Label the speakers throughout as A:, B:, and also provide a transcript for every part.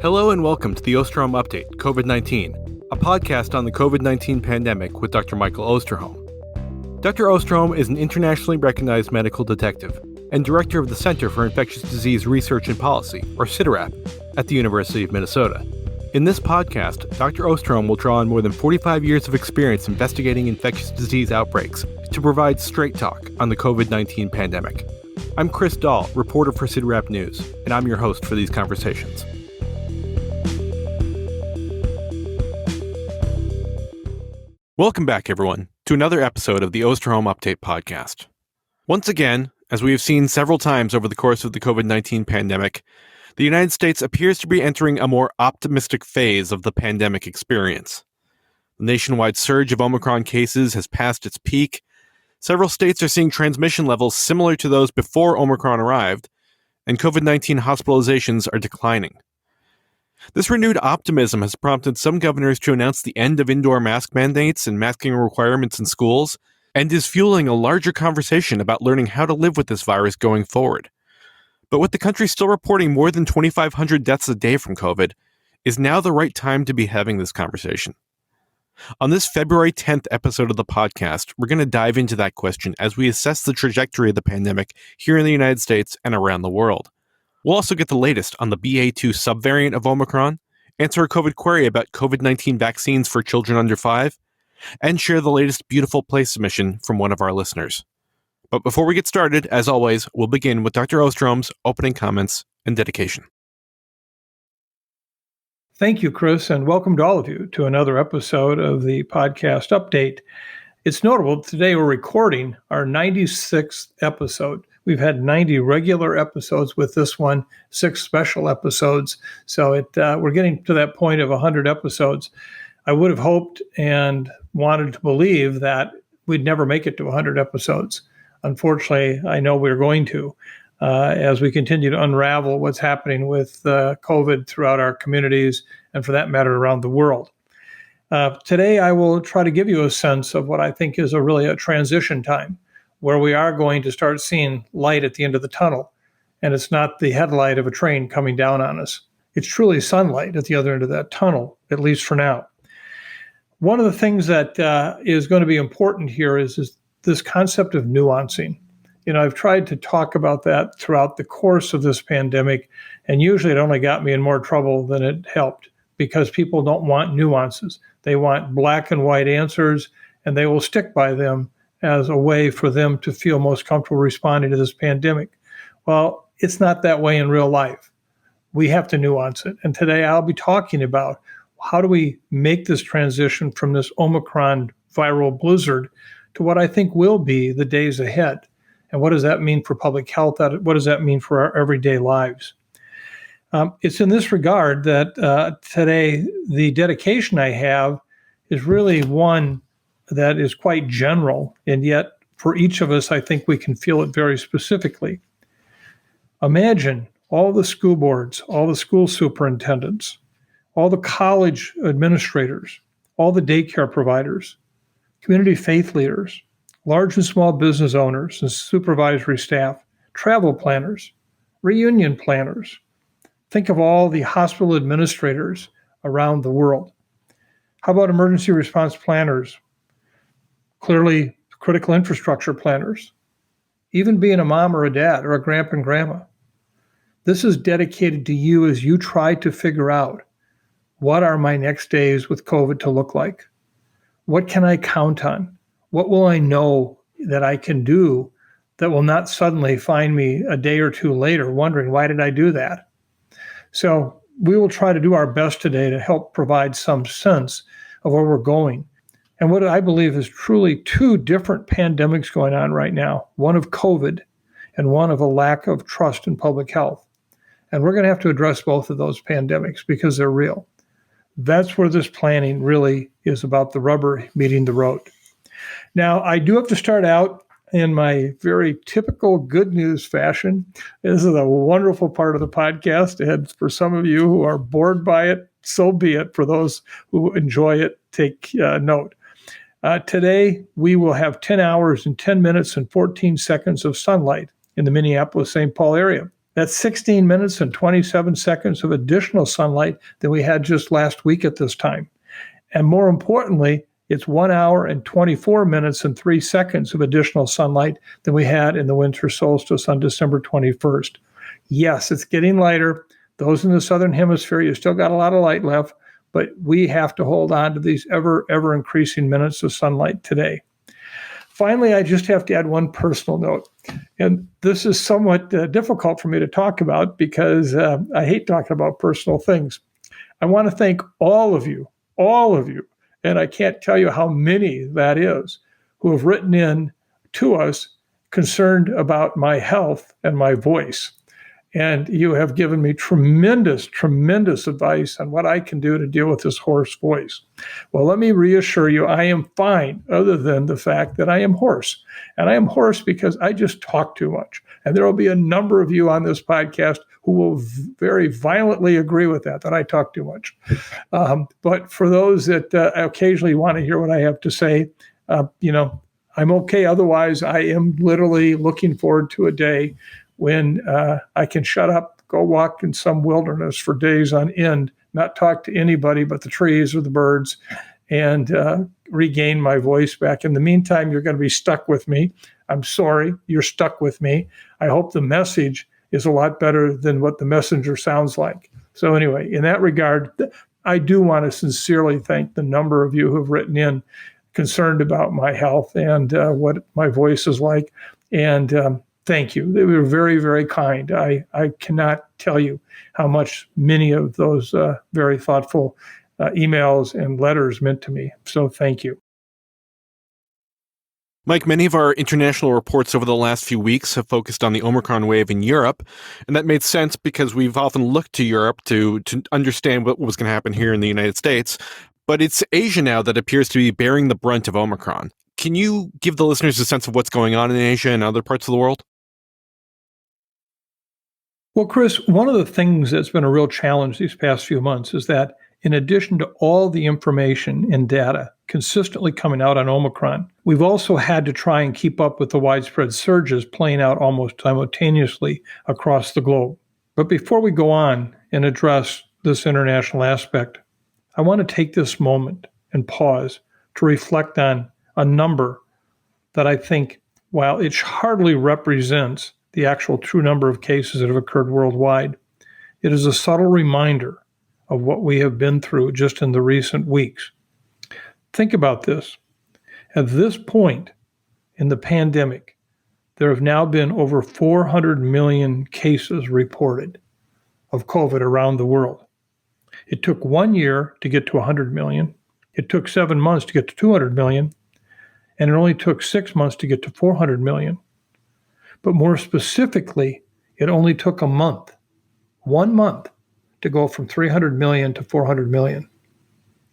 A: Hello and welcome to the Osterholm Update, COVID-19, a podcast on the COVID-19 pandemic with Dr. Michael Osterholm. Dr. Osterholm is an internationally recognized medical detective and director of the Center for Infectious Disease Research and Policy, or CIDRAP, at the University of Minnesota. In this podcast, Dr. Osterholm will draw on more than 45 years of experience investigating infectious disease outbreaks to provide straight talk on the COVID-19 pandemic. I'm Chris Dall, reporter for CIDRAP News, and I'm your host for these conversations. Welcome back, everyone, to another episode of the Osterholm Update podcast. Once again, as we have seen several times over the course of the COVID-19 pandemic, the United States appears to be entering a more optimistic phase of the pandemic experience. The nationwide surge of Omicron cases has passed its peak. Several states are seeing transmission levels similar to those before Omicron arrived, and COVID-19 hospitalizations are declining. This renewed optimism has prompted some governors to announce the end of indoor mask mandates and masking requirements in schools, and is fueling a larger conversation about learning how to live with this virus going forward. But with the country still reporting more than 2,500 deaths a day from COVID, is now the right time to be having this conversation? On this February 10th episode of the podcast, we're going to dive into that question as we assess the trajectory of the pandemic here in the United States and around the world. We'll also get the latest on the BA2 subvariant of Omicron, answer a COVID query about COVID-19 vaccines for children under 5, and share the latest Beautiful Place submission from one of our listeners. But before we get started, as always, we'll begin with Dr. Osterholm's opening comments and dedication.
B: Thank you, Chris, and welcome to all of you to another episode of the podcast update. It's notable, today we're recording our 96th episode. We've had 90 regular episodes with this one, 6 special episodes. So we're getting to that point of 100 episodes. I would have hoped and wanted to believe that we'd never make it to 100 episodes. Unfortunately, I know we're going to, as we continue to unravel what's happening with COVID throughout our communities and, for that matter, around the world. Today, I will try to give you a sense of what I think is really a transition time, where we are going to start seeing light at the end of the tunnel. And it's not the headlight of a train coming down on us. It's truly sunlight at the other end of that tunnel, at least for now. One of the things that is going to be important here is this concept of nuancing. You know, I've tried to talk about that throughout the course of this pandemic, and usually it only got me in more trouble than it helped, because people don't want nuances. They want black and white answers, and they will stick by them as a way for them to feel most comfortable responding to this pandemic. Well, it's not that way in real life. We have to nuance it. And today I'll be talking about how do we make this transition from this Omicron viral blizzard to what I think will be the days ahead. And what does that mean for public health? What does that mean for our everyday lives? It's in this regard that today the dedication I have is really one that is quite general, and yet for each of us, I think we can feel it very specifically. Imagine all the school boards, all the school superintendents, all the college administrators, all the daycare providers, community faith leaders, large and small business owners and supervisory staff, travel planners, reunion planners. Think of all the hospital administrators around the world. How about emergency response planners? Clearly, critical infrastructure planners, even being a mom or a dad or a grandpa and grandma. This is dedicated to you as you try to figure out, what are my next days with COVID to look like? What can I count on? What will I know that I can do that will not suddenly find me a day or two later wondering, why did I do that? So we will try to do our best today to help provide some sense of where we're going. And what I believe is truly 2 different pandemics going on right now, one of COVID and one of a lack of trust in public health. And we're going to have to address both of those pandemics because they're real. That's where this planning really is about, the rubber meeting the road. Now, I do have to start out in my very typical good news fashion. This is a wonderful part of the podcast. And for some of you who are bored by it, so be it. For those who enjoy it, take note. Today, we will have 10 hours and 10 minutes and 14 seconds of sunlight in the Minneapolis-St. Paul area. That's 16 minutes and 27 seconds of additional sunlight than we had just last week at this time. And more importantly, it's 1 hour and 24 minutes and 3 seconds of additional sunlight than we had in the winter solstice on December 21st. Yes, it's getting lighter. Those in the southern hemisphere, you still got a lot of light left, but we have to hold on to these ever increasing minutes of sunlight today. Finally, I just have to add one personal note. And this is somewhat difficult for me to talk about because I hate talking about personal things. I want to thank all of you, and I can't tell you how many that is, who have written in to us concerned about my health and my voice. And you have given me tremendous advice on what I can do to deal with this hoarse voice. Well, let me reassure you, I am fine, other than the fact that I am hoarse. And I am hoarse because I just talk too much. And there will be a number of you on this podcast who will very violently agree with that I talk too much. But for those that occasionally want to hear what I have to say, I'm okay. Otherwise, I am literally looking forward to a day when I can shut up, go walk in some wilderness for days on end, not talk to anybody but the trees or the birds, and regain my voice back. In the meantime, you're going to be stuck with me. I'm sorry, you're stuck with me. I hope the message is a lot better than what the messenger sounds like. So anyway, in that regard, I do want to sincerely thank the number of you who have written in concerned about my health and what my voice is like. And thank you. They were very kind. I cannot tell you how much many of those very thoughtful emails and letters meant to me. So thank you.
A: Mike, many of our international reports over the last few weeks have focused on the Omicron wave in Europe, and that made sense because we've often looked to Europe to understand what was going to happen here in the United States. But it's Asia now that appears to be bearing the brunt of Omicron. Can you give the listeners a sense of what's going on in Asia and other parts of the world?
B: Well, Chris, one of the things that's been a real challenge these past few months is that in addition to all the information and data consistently coming out on Omicron, we've also had to try and keep up with the widespread surges playing out almost simultaneously across the globe. But before we go on and address this international aspect, I want to take this moment and pause to reflect on a number that I think, while it hardly represents the actual true number of cases that have occurred worldwide, it is a subtle reminder of what we have been through just in the recent weeks. Think about this. At this point in the pandemic, there have now been over 400 million cases reported of COVID around the world. It took 1 year to get to 100 million. It took 7 months to get to 200 million. And it only took 6 months to get to 400 million. But more specifically, it only took a month, 1 month, to go from 300 million to 400 million.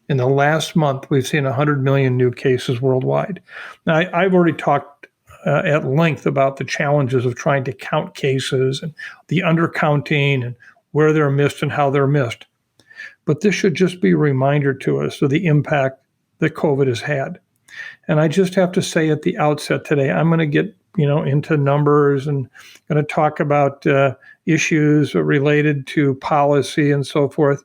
B: In the last month, we've seen 100 million new cases worldwide. Now, I've already talked at length about the challenges of trying to count cases and the undercounting and where they're missed and how they're missed. But this should just be a reminder to us of the impact that COVID has had. And I just have to say at the outset today, I'm going to get into numbers and going to talk about issues related to policy and so forth.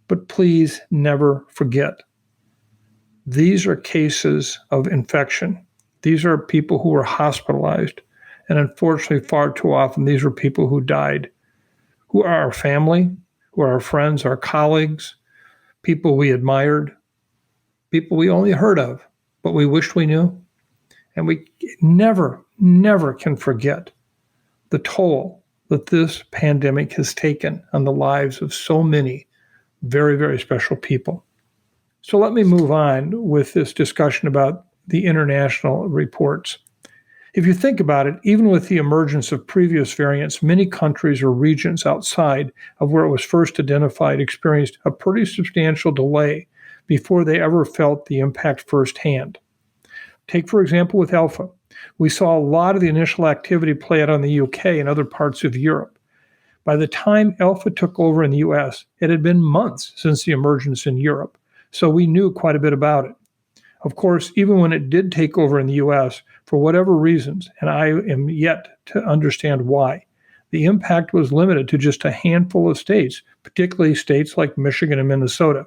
B: But please never forget, these are cases of infection. These are people who were hospitalized. And unfortunately, far too often, these are people who died, who are our family, who are our friends, our colleagues, people we admired, people we only heard of, but we wished we knew. And we never can forget the toll that this pandemic has taken on the lives of so many very special people. So let me move on with this discussion about the international reports. If you think about it, even with the emergence of previous variants, many countries or regions outside of where it was first identified experienced a pretty substantial delay before they ever felt the impact firsthand. Take, for example, with Alpha. We saw a lot of the initial activity play out on the UK and other parts of Europe. By the time Alpha took over in the US, it had been months since the emergence in Europe, so we knew quite a bit about it. Of course, even when it did take over in the US, for whatever reasons, and I am yet to understand why, the impact was limited to just a handful of states, particularly states like Michigan and Minnesota.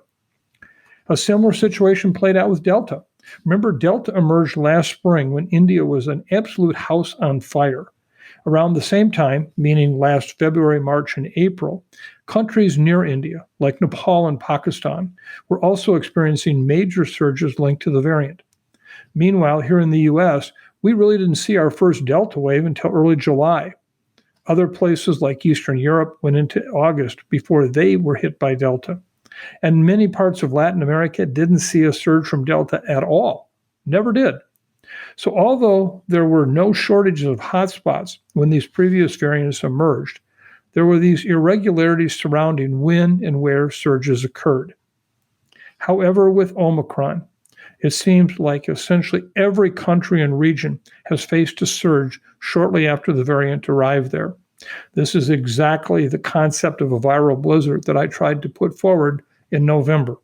B: A similar situation played out with Delta. Remember, Delta emerged last spring when India was an absolute house on fire. Around the same time, meaning last February, March, and April, countries near India, like Nepal and Pakistan, were also experiencing major surges linked to the variant. Meanwhile, here in the U.S., we really didn't see our first Delta wave until early July. Other places like Eastern Europe went into August before they were hit by Delta. And many parts of Latin America didn't see a surge from Delta at all. Never did. So although there were no shortages of hotspots when these previous variants emerged, there were these irregularities surrounding when and where surges occurred. However, with Omicron, it seems like essentially every country and region has faced a surge shortly after the variant arrived there. This is exactly the concept of a viral blizzard that I tried to put forward in November.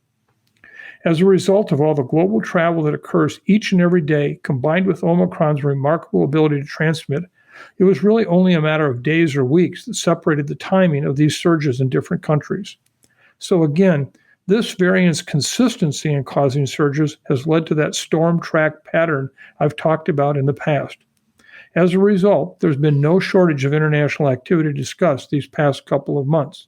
B: As a result of all the global travel that occurs each and every day, combined with Omicron's remarkable ability to transmit, it was really only a matter of days or weeks that separated the timing of these surges in different countries. So again, this variant's consistency in causing surges has led to that storm track pattern I've talked about in the past. As a result, there's been no shortage of international activity discussed these past couple of months.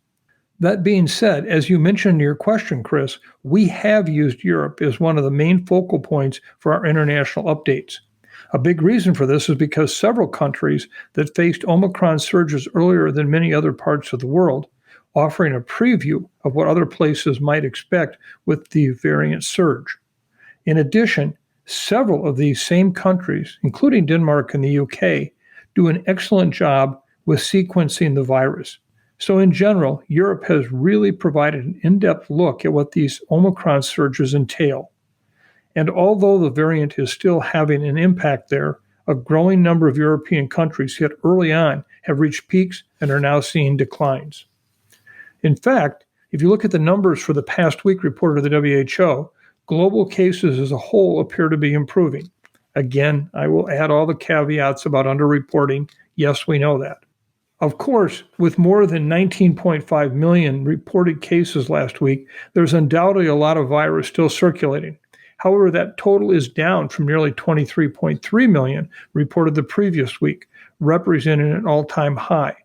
B: That being said, as you mentioned in your question, Chris, we have used Europe as one of the main focal points for our international updates. A big reason for this is because several countries that faced Omicron surges earlier than many other parts of the world, offering a preview of what other places might expect with the variant surge. In addition, several of these same countries, including Denmark and the UK, do an excellent job with sequencing the virus. So in general, Europe has really provided an in-depth look at what these Omicron surges entail. And although the variant is still having an impact there, a growing number of European countries hit early on have reached peaks and are now seeing declines. In fact, if you look at the numbers for the past week reported to the WHO, global cases as a whole appear to be improving. Again, I will add all the caveats about underreporting. Yes, we know that. Of course, with more than 19.5 million reported cases last week, there's undoubtedly a lot of virus still circulating. However, that total is down from nearly 23.3 million reported the previous week, representing an all-time high.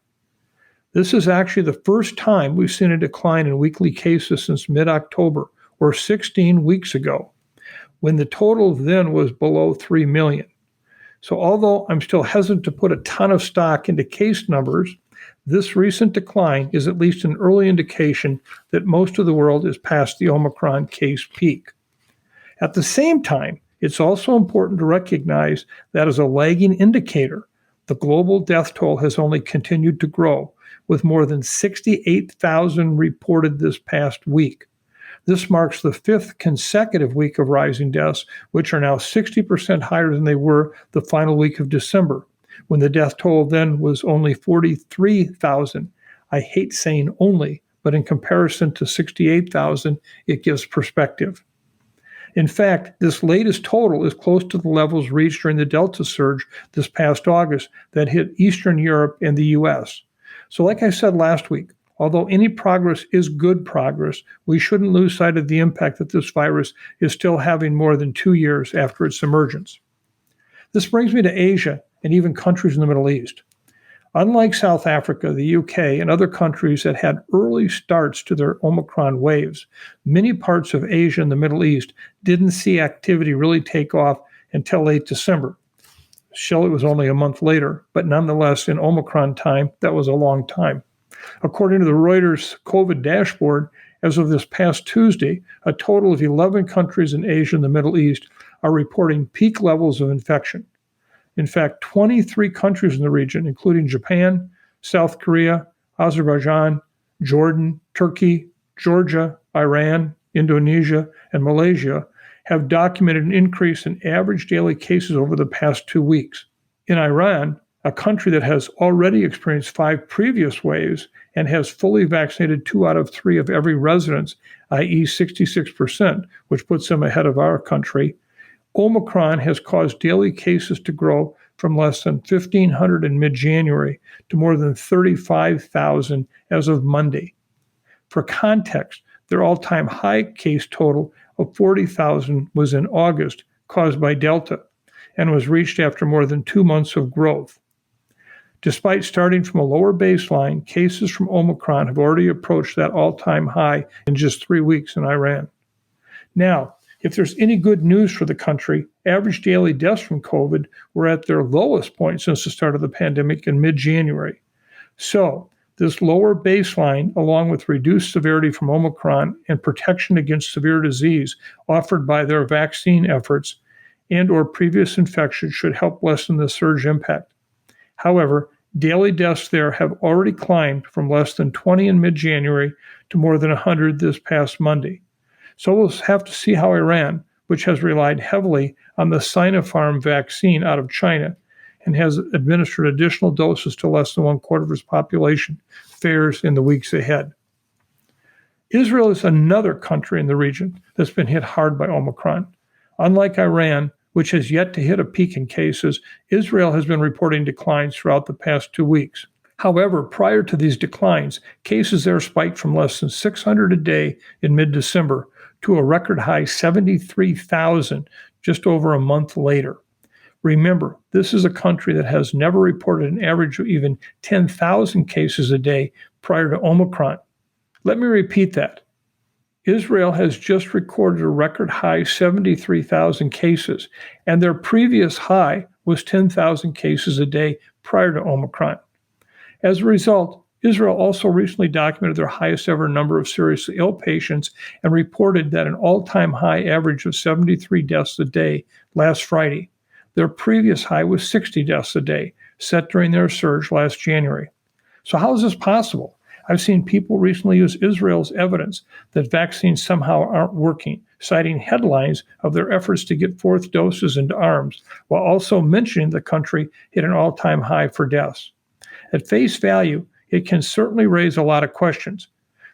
B: This is actually the first time we've seen a decline in weekly cases since mid-October, or 16 weeks ago, when the total then was below 3 million. So although I'm still hesitant to put a ton of stock into case numbers, this recent decline is at least an early indication that most of the world is past the Omicron case peak. At the same time, it's also important to recognize that as a lagging indicator, the global death toll has only continued to grow, with more than 68,000 reported this past week. This marks the fifth consecutive week of rising deaths, which are now 60% higher than they were the final week of December, when the death toll then was only 43,000. I hate saying only, but in comparison to 68,000, it gives perspective. In fact, this latest total is close to the levels reached during the Delta surge this past August that hit Eastern Europe and the U.S. So like I said last week, although any progress is good progress, we shouldn't lose sight of the impact that this virus is still having more than 2 years after its emergence. This brings me to Asia and even countries in the Middle East. Unlike South Africa, the UK, and other countries that had early starts to their Omicron waves, many parts of Asia and the Middle East didn't see activity really take off until late December. Still, it was only a month later, but nonetheless, in Omicron time, that was a long time. According to the Reuters COVID dashboard, as of this past Tuesday, a total of 11 countries in Asia and the Middle East are reporting peak levels of infection. In fact, 23 countries in the region, including Japan, South Korea, Azerbaijan, Jordan, Turkey, Georgia, Iran, Indonesia, and Malaysia, have documented an increase in average daily cases over the past 2 weeks. In Iran, a country that has already experienced 5 previous waves and has fully vaccinated 2 out of 3 of every resident, i.e. 66%, which puts them ahead of our country, Omicron has caused daily cases to grow from less than 1,500 in mid-January to more than 35,000 as of Monday. For context, their all-time high case total of 40,000 was in August, caused by Delta, and was reached after more than 2 months of growth. Despite starting from a lower baseline, cases from Omicron have already approached that all-time high in just 3 weeks in Iran. Now, if there's any good news for the country, average daily deaths from COVID were at their lowest point since the start of the pandemic in mid-January. So, this lower baseline, along with reduced severity from Omicron and protection against severe disease offered by their vaccine efforts and or previous infection, should help lessen the surge impact. However, daily deaths there have already climbed from less than 20 in mid-January to more than 100 this past Monday. So we'll have to see how Iran, which has relied heavily on the Sinopharm vaccine out of China and has administered additional doses to less than 1/4 of its population, fares in the weeks ahead. Israel is another country in the region that's been hit hard by Omicron. Unlike Iran, which has yet to hit a peak in cases, Israel has been reporting declines throughout the past 2 weeks. However, prior to these declines, cases there spiked from less than 600 a day in mid-December to a record high 73,000 just over a month later. Remember, this is a country that has never reported an average of even 10,000 cases a day prior to Omicron. Let me repeat that. Israel has just recorded a record high 73,000 cases, and their previous high was 10,000 cases a day prior to Omicron. As a result, Israel also recently documented their highest ever number of seriously ill patients and reported that an all-time high average of 73 deaths a day last Friday. Their previous high was 60 deaths a day, set during their surge last January. So how is this possible? I've seen people recently use Israel's evidence that vaccines somehow aren't working, citing headlines of their efforts to get fourth doses into arms, while also mentioning the country hit an all-time high for deaths. At face value, it can certainly raise a lot of questions.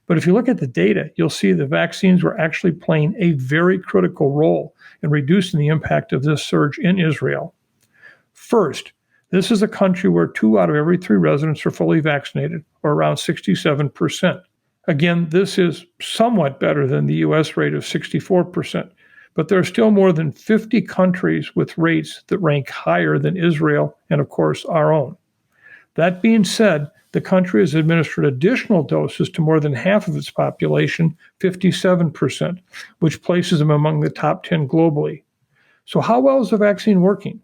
B: But if you look at the data, you'll see the vaccines were actually playing a very critical role in reducing the impact of this surge in Israel. First, this is a country where 2 out of every 3 residents are fully vaccinated, or around 67%. Again, this is somewhat better than the U.S. rate of 64%, but there are still more than 50 countries with rates that rank higher than Israel and, of course, our own. That being said, the country has administered additional doses to more than half of its population, 57%, which places them among the top 10 globally. So how well is the vaccine working?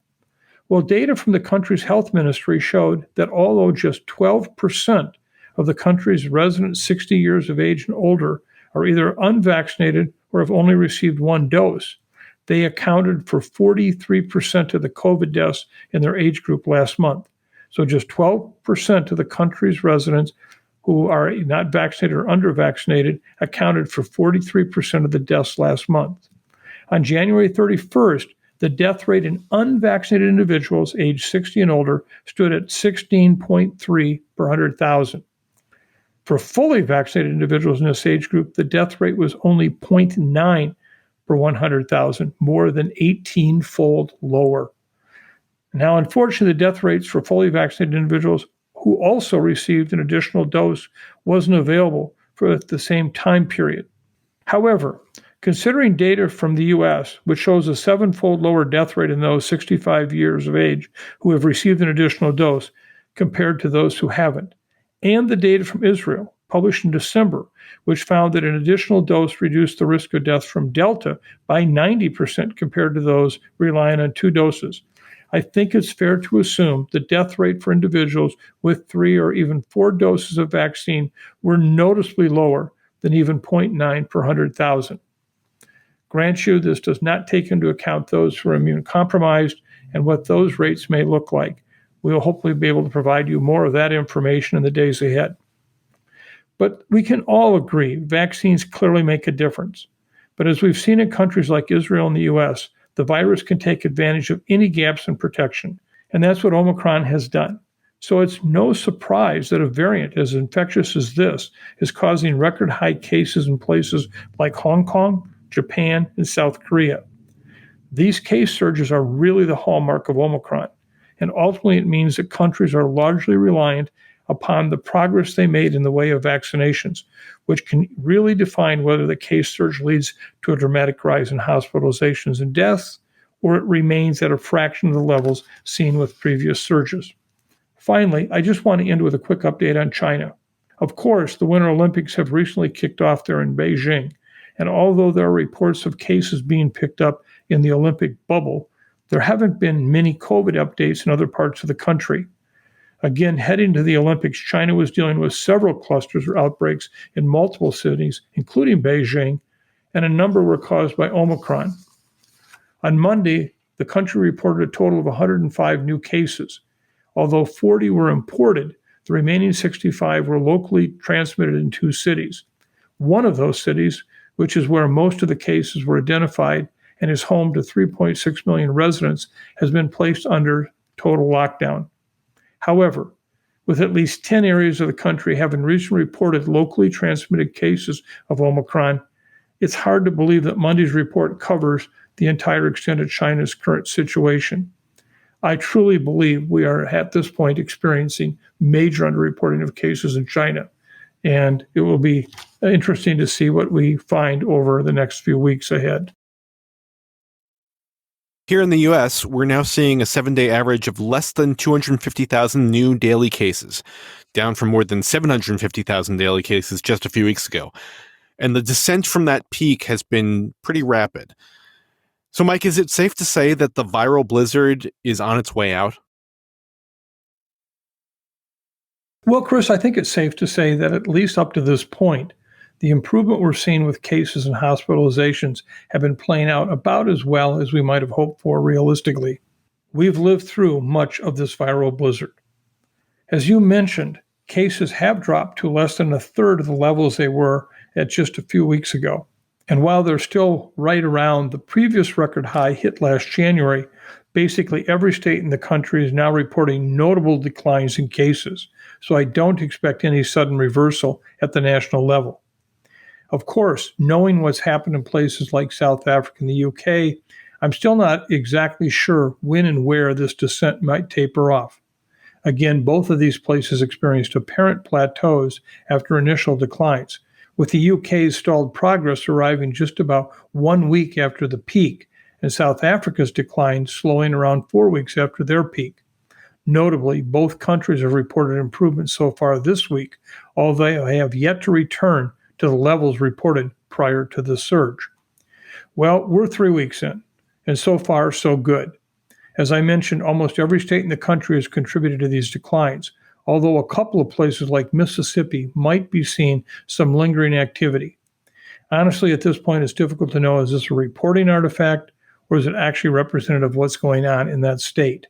B: Well, data from the country's health ministry showed that although just 12% of the country's residents 60 years of age and older are either unvaccinated or have only received 1 dose, they accounted for 43% of the COVID deaths in their age group last month. So just 12% of the country's residents who are not vaccinated or under-vaccinated accounted for 43% of the deaths last month. On January 31st, the death rate in unvaccinated individuals aged 60 and older stood at 16.3 per 100,000. For fully vaccinated individuals in this age group, the death rate was only 0.9 per 100,000, more than 18-fold lower. Now, unfortunately, the death rates for fully vaccinated individuals who also received an additional dose wasn't available for the same time period. However, considering data from the U.S., which shows a 7-fold lower death rate in those 65 years of age who have received an additional dose compared to those who haven't, and the data from Israel, published in December, which found that an additional dose reduced the risk of death from Delta by 90% compared to those relying on 2 doses, I think it's fair to assume the death rate for individuals with 3 or even 4 doses of vaccine were noticeably lower than even 0.9 per 100,000. Grant you, this does not take into account those who are immune compromised and what those rates may look like. We will hopefully be able to provide you more of that information in the days ahead. But we can all agree vaccines clearly make a difference. But as we've seen in countries like Israel and the U.S., the virus can take advantage of any gaps in protection, and that's what Omicron has done. So it's no surprise that a variant as infectious as this is causing record high cases in places like Hong Kong, Japan, and South Korea. These case surges are really the hallmark of Omicron, and ultimately it means that countries are largely reliant upon the progress they made in the way of vaccinations, which can really define whether the case surge leads to a dramatic rise in hospitalizations and deaths, or it remains at a fraction of the levels seen with previous surges. Finally, I just want to end with a quick update on China. Of course, the Winter Olympics have recently kicked off there in Beijing, and although there are reports of cases being picked up in the Olympic bubble, there haven't been many COVID updates in other parts of the country. Again, heading to the Olympics, China was dealing with several clusters or outbreaks in multiple cities, including Beijing, and a number were caused by Omicron. On Monday, the country reported a total of 105 new cases. Although 40 were imported, the remaining 65 were locally transmitted in 2 cities. One of those cities, which is where most of the cases were identified and is home to 3.6 million residents, has been placed under total lockdown. However, with at least 10 areas of the country having recently reported locally transmitted cases of Omicron, it's hard to believe that Monday's report covers the entire extent of China's current situation. I truly believe we are at this point experiencing major underreporting of cases in China, and it will be interesting to see what we find over the next few weeks ahead.
A: Here in the U.S., we're now seeing a 7-day average of less than 250,000 new daily cases, down from more than 750,000 daily cases just a few weeks ago. And the descent from that peak has been pretty rapid. So, Mike, is it safe to say that the viral blizzard is on its way out?
B: Well, Chris, I think it's safe to say that at least up to this point, the improvement we're seeing with cases and hospitalizations have been playing out about as well as we might have hoped for realistically. We've lived through much of this viral blizzard. As you mentioned, cases have dropped to less than a third of the levels they were at just a few weeks ago. And while they're still right around the previous record high hit last January, basically every state in the country is now reporting notable declines in cases. So I don't expect any sudden reversal at the national level. Of course, knowing what's happened in places like South Africa and the UK, I'm still not exactly sure when and where this descent might taper off. Again, both of these places experienced apparent plateaus after initial declines, with the UK's stalled progress arriving just about 1 week after the peak, and South Africa's decline slowing around 4 weeks after their peak. Notably, both countries have reported improvement so far this week, although they have yet to return to the levels reported prior to the surge. Well, we're 3 weeks in, and so far, so good. As I mentioned, almost every state in the country has contributed to these declines, although a couple of places like Mississippi might be seeing some lingering activity. Honestly, at this point, it's difficult to know, is this a reporting artifact, or is it actually representative of what's going on in that state?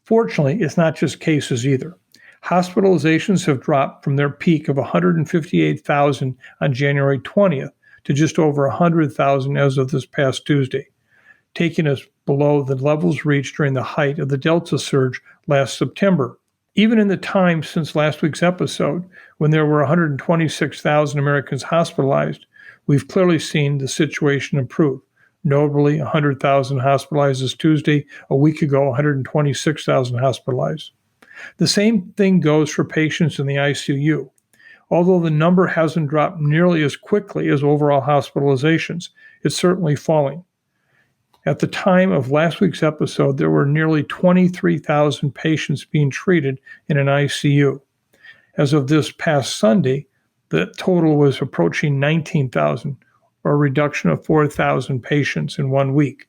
B: Fortunately, it's not just cases either. Hospitalizations have dropped from their peak of 158,000 on January 20th to just over 100,000 as of this past Tuesday, taking us below the levels reached during the height of the Delta surge last September. Even in the time since last week's episode, when there were 126,000 Americans hospitalized, we've clearly seen the situation improve. Notably, 100,000 hospitalized this Tuesday. A week ago, 126,000 hospitalized. The same thing goes for patients in the ICU. Although the number hasn't dropped nearly as quickly as overall hospitalizations, it's certainly falling. At the time of last week's episode, there were nearly 23,000 patients being treated in an ICU. As of this past Sunday, the total was approaching 19,000, or a reduction of 4,000 patients in 1 week.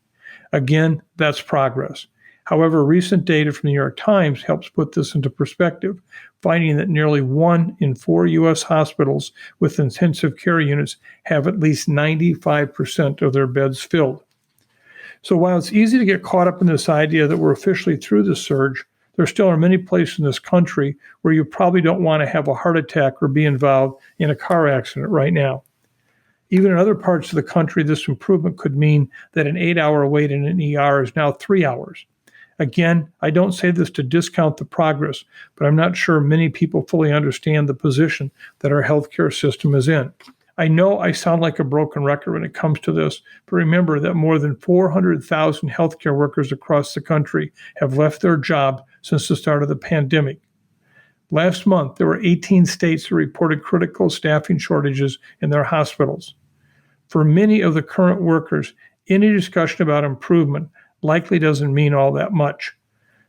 B: Again, that's progress. However, recent data from the New York Times helps put this into perspective, finding that nearly 1 in 4 U.S. hospitals with intensive care units have at least 95% of their beds filled. So while it's easy to get caught up in this idea that we're officially through the surge, there still are many places in this country where you probably don't want to have a heart attack or be involved in a car accident right now. Even in other parts of the country, this improvement could mean that an 8-hour wait in an ER is now 3 hours. Again, I don't say this to discount the progress, but I'm not sure many people fully understand the position that our healthcare system is in. I know I sound like a broken record when it comes to this, but remember that more than 400,000 healthcare workers across the country have left their job since the start of the pandemic. Last month, there were 18 states that reported critical staffing shortages in their hospitals. For many of the current workers, any discussion about improvement likely doesn't mean all that much.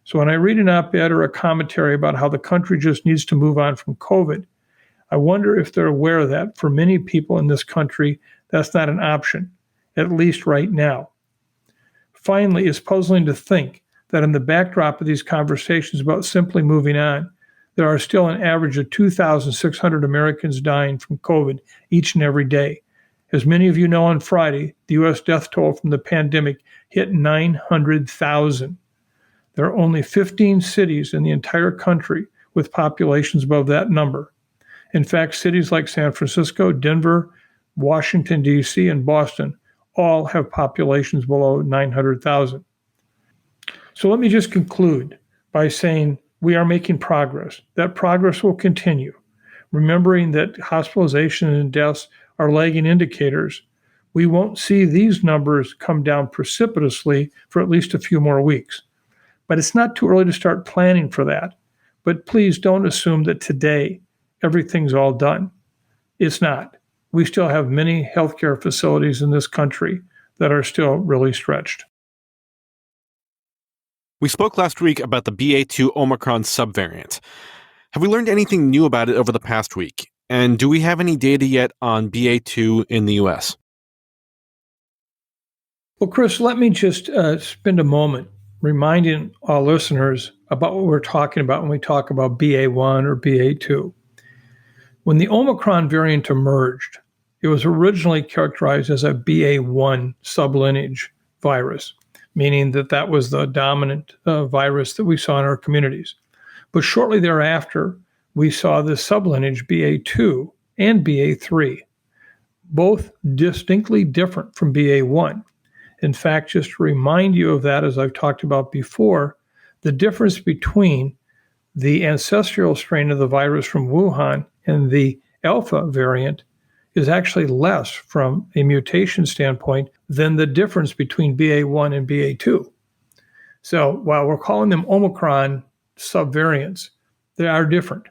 B: So when I read an op-ed or a commentary about how the country just needs to move on from COVID, I wonder if they're aware that for many people in this country, that's not an option, at least right now. Finally, it's puzzling to think that in the backdrop of these conversations about simply moving on, there are still an average of 2,600 Americans dying from COVID each and every day. As many of you know, on Friday, the U.S. death toll from the pandemic hit 900,000. There are only 15 cities in the entire country with populations above that number. In fact, cities like San Francisco, Denver, Washington, D.C., and Boston all have populations below 900,000. So let me just conclude by saying we are making progress. That progress will continue. Remembering that hospitalization and deaths are lagging indicators, we won't see these numbers come down precipitously for at least a few more weeks. But it's not too early to start planning for that. But please don't assume that today everything's all done. It's not. We still have many healthcare facilities in this country that are still really stretched.
A: We spoke last week about the BA2 Omicron subvariant. Have we learned anything new about it over the past week? And do we have any data yet on BA2 in the US?
B: Well, Chris, let me just spend a moment reminding our listeners about what we're talking about when we talk about BA1 or BA2. When the Omicron variant emerged, it was originally characterized as a BA1 sublineage virus, meaning that that was the dominant virus that we saw in our communities. But shortly thereafter, we saw the sublineage BA2 and BA3, both distinctly different from BA1. In fact, just to remind you of that, as I've talked about before, the difference between the ancestral strain of the virus from Wuhan and the Alpha variant is actually less from a mutation standpoint than the difference between BA1 and BA2. So while we're calling them Omicron subvariants, they are different.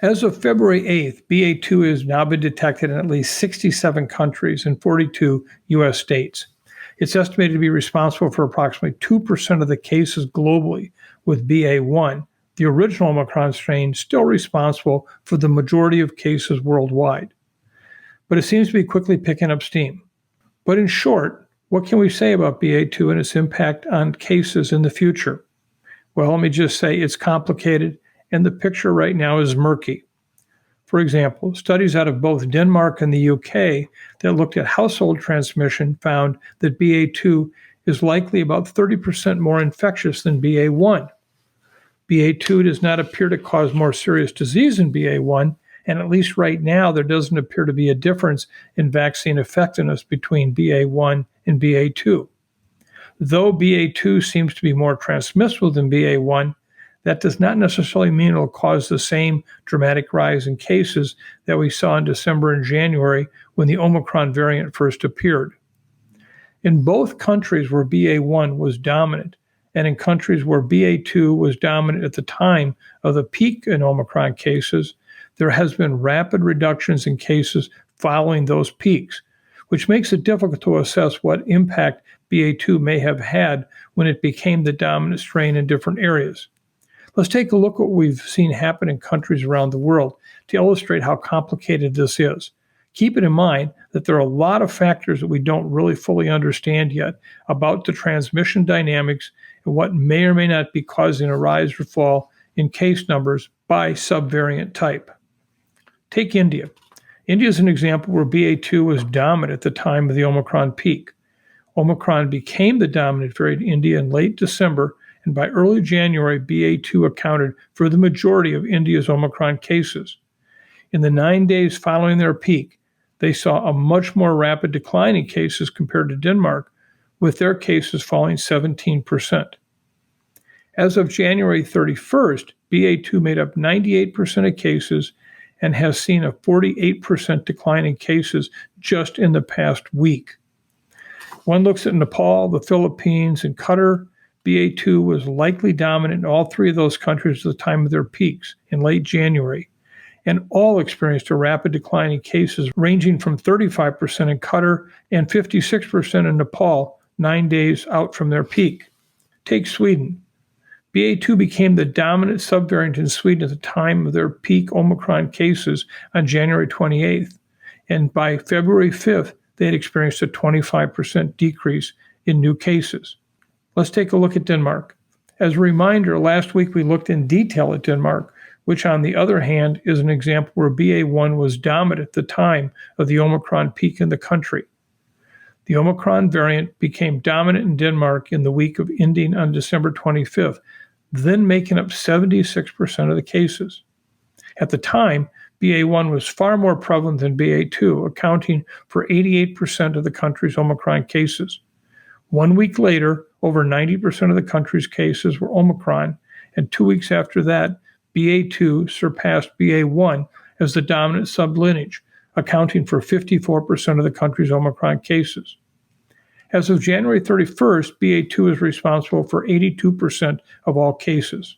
B: As of February 8th, BA2 has now been detected in at least 67 countries and 42 U.S. states. It's estimated to be responsible for approximately 2% of the cases globally, with BA1, the original Omicron strain, still responsible for the majority of cases worldwide. But it seems to be quickly picking up steam. But in short, what can we say about BA2 and its impact on cases in the future? Well, let me just say it's complicated, and the picture right now is murky. For example, studies out of both Denmark and the UK that looked at household transmission found that BA2 is likely about 30% more infectious than BA1. BA2 does not appear to cause more serious disease than BA1, and at least right now, there doesn't appear to be a difference in vaccine effectiveness between BA1 and BA2. Though BA2 seems to be more transmissible than BA1, that does not necessarily mean it will cause the same dramatic rise in cases that we saw in December and January when the Omicron variant first appeared. In both countries where BA1 was dominant, and in countries where BA2 was dominant at the time of the peak in Omicron cases, there has been rapid reductions in cases following those peaks, which makes it difficult to assess what impact BA2 may have had when it became the dominant strain in different areas. Let's take a look at what we've seen happen in countries around the world to illustrate how complicated this is. Keep it in mind that there are a lot of factors that we don't really fully understand yet about the transmission dynamics and what may or may not be causing a rise or fall in case numbers by subvariant type. Take India. India is an example where BA2 was dominant at the time of the Omicron peak. Omicron became the dominant variant in India in late December, and by early January, BA2 accounted for the majority of India's Omicron cases. In the 9 days following their peak, they saw a much more rapid decline in cases compared to Denmark, with their cases falling 17%. As of January 31st, BA2 made up 98% of cases and has seen a 48% decline in cases just in the past week. One looks at Nepal, the Philippines, and Qatar. BA2 was likely dominant in all three of those countries at the time of their peaks in late January, and all experienced a rapid decline in cases ranging from 35% in Qatar and 56% in Nepal 9 days out from their peak. Take Sweden. BA2 became the dominant subvariant in Sweden at the time of their peak Omicron cases on January 28th, and by February 5th, they had experienced a 25% decrease in new cases. Let's take a look at Denmark. As a reminder, last week we looked in detail at Denmark, which on the other hand is an example where BA1 was dominant at the time of the Omicron peak in the country. The Omicron variant became dominant in Denmark in the week of ending on December 25th, then making up 76% of the cases. At the time, BA1 was far more prevalent than BA2, accounting for 88% of the country's Omicron cases. 1 week later, over 90% of the country's cases were Omicron, and 2 weeks after that, BA2 surpassed BA1 as the dominant sublineage, accounting for 54% of the country's Omicron cases. As of January 31st, BA2 is responsible for 82% of all cases.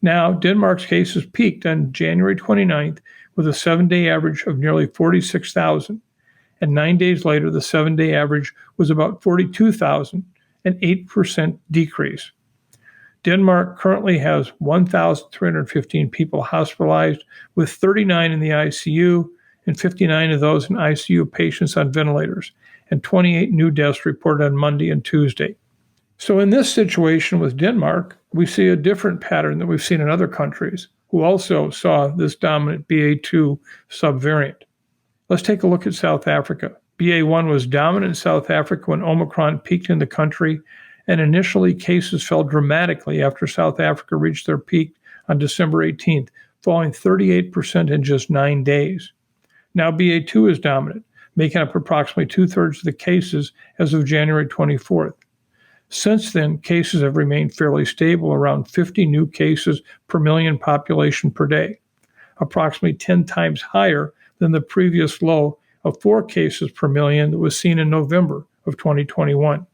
B: Now, Denmark's cases peaked on January 29th with a 7-day average of nearly 46,000, and 9 days later, the 7-day average was about 42,000, an 8% decrease. Denmark currently has 1,315 people hospitalized, with 39 in the ICU and 59 of those in ICU patients on ventilators, and 28 new deaths reported on Monday and Tuesday. So in this situation with Denmark, we see a different pattern that we've seen in other countries who also saw this dominant BA2 subvariant. Let's take a look at South Africa. BA1 was dominant in South Africa when Omicron peaked in the country, and initially cases fell dramatically after South Africa reached their peak on December 18th, falling 38% in just 9 days. Now BA2 is dominant, making up approximately 2/3 of the cases as of January 24th. Since then, cases have remained fairly stable, around 50 new cases per million population per day, approximately 10 times higher than the previous low of 4 cases per million that was seen in November of 2021.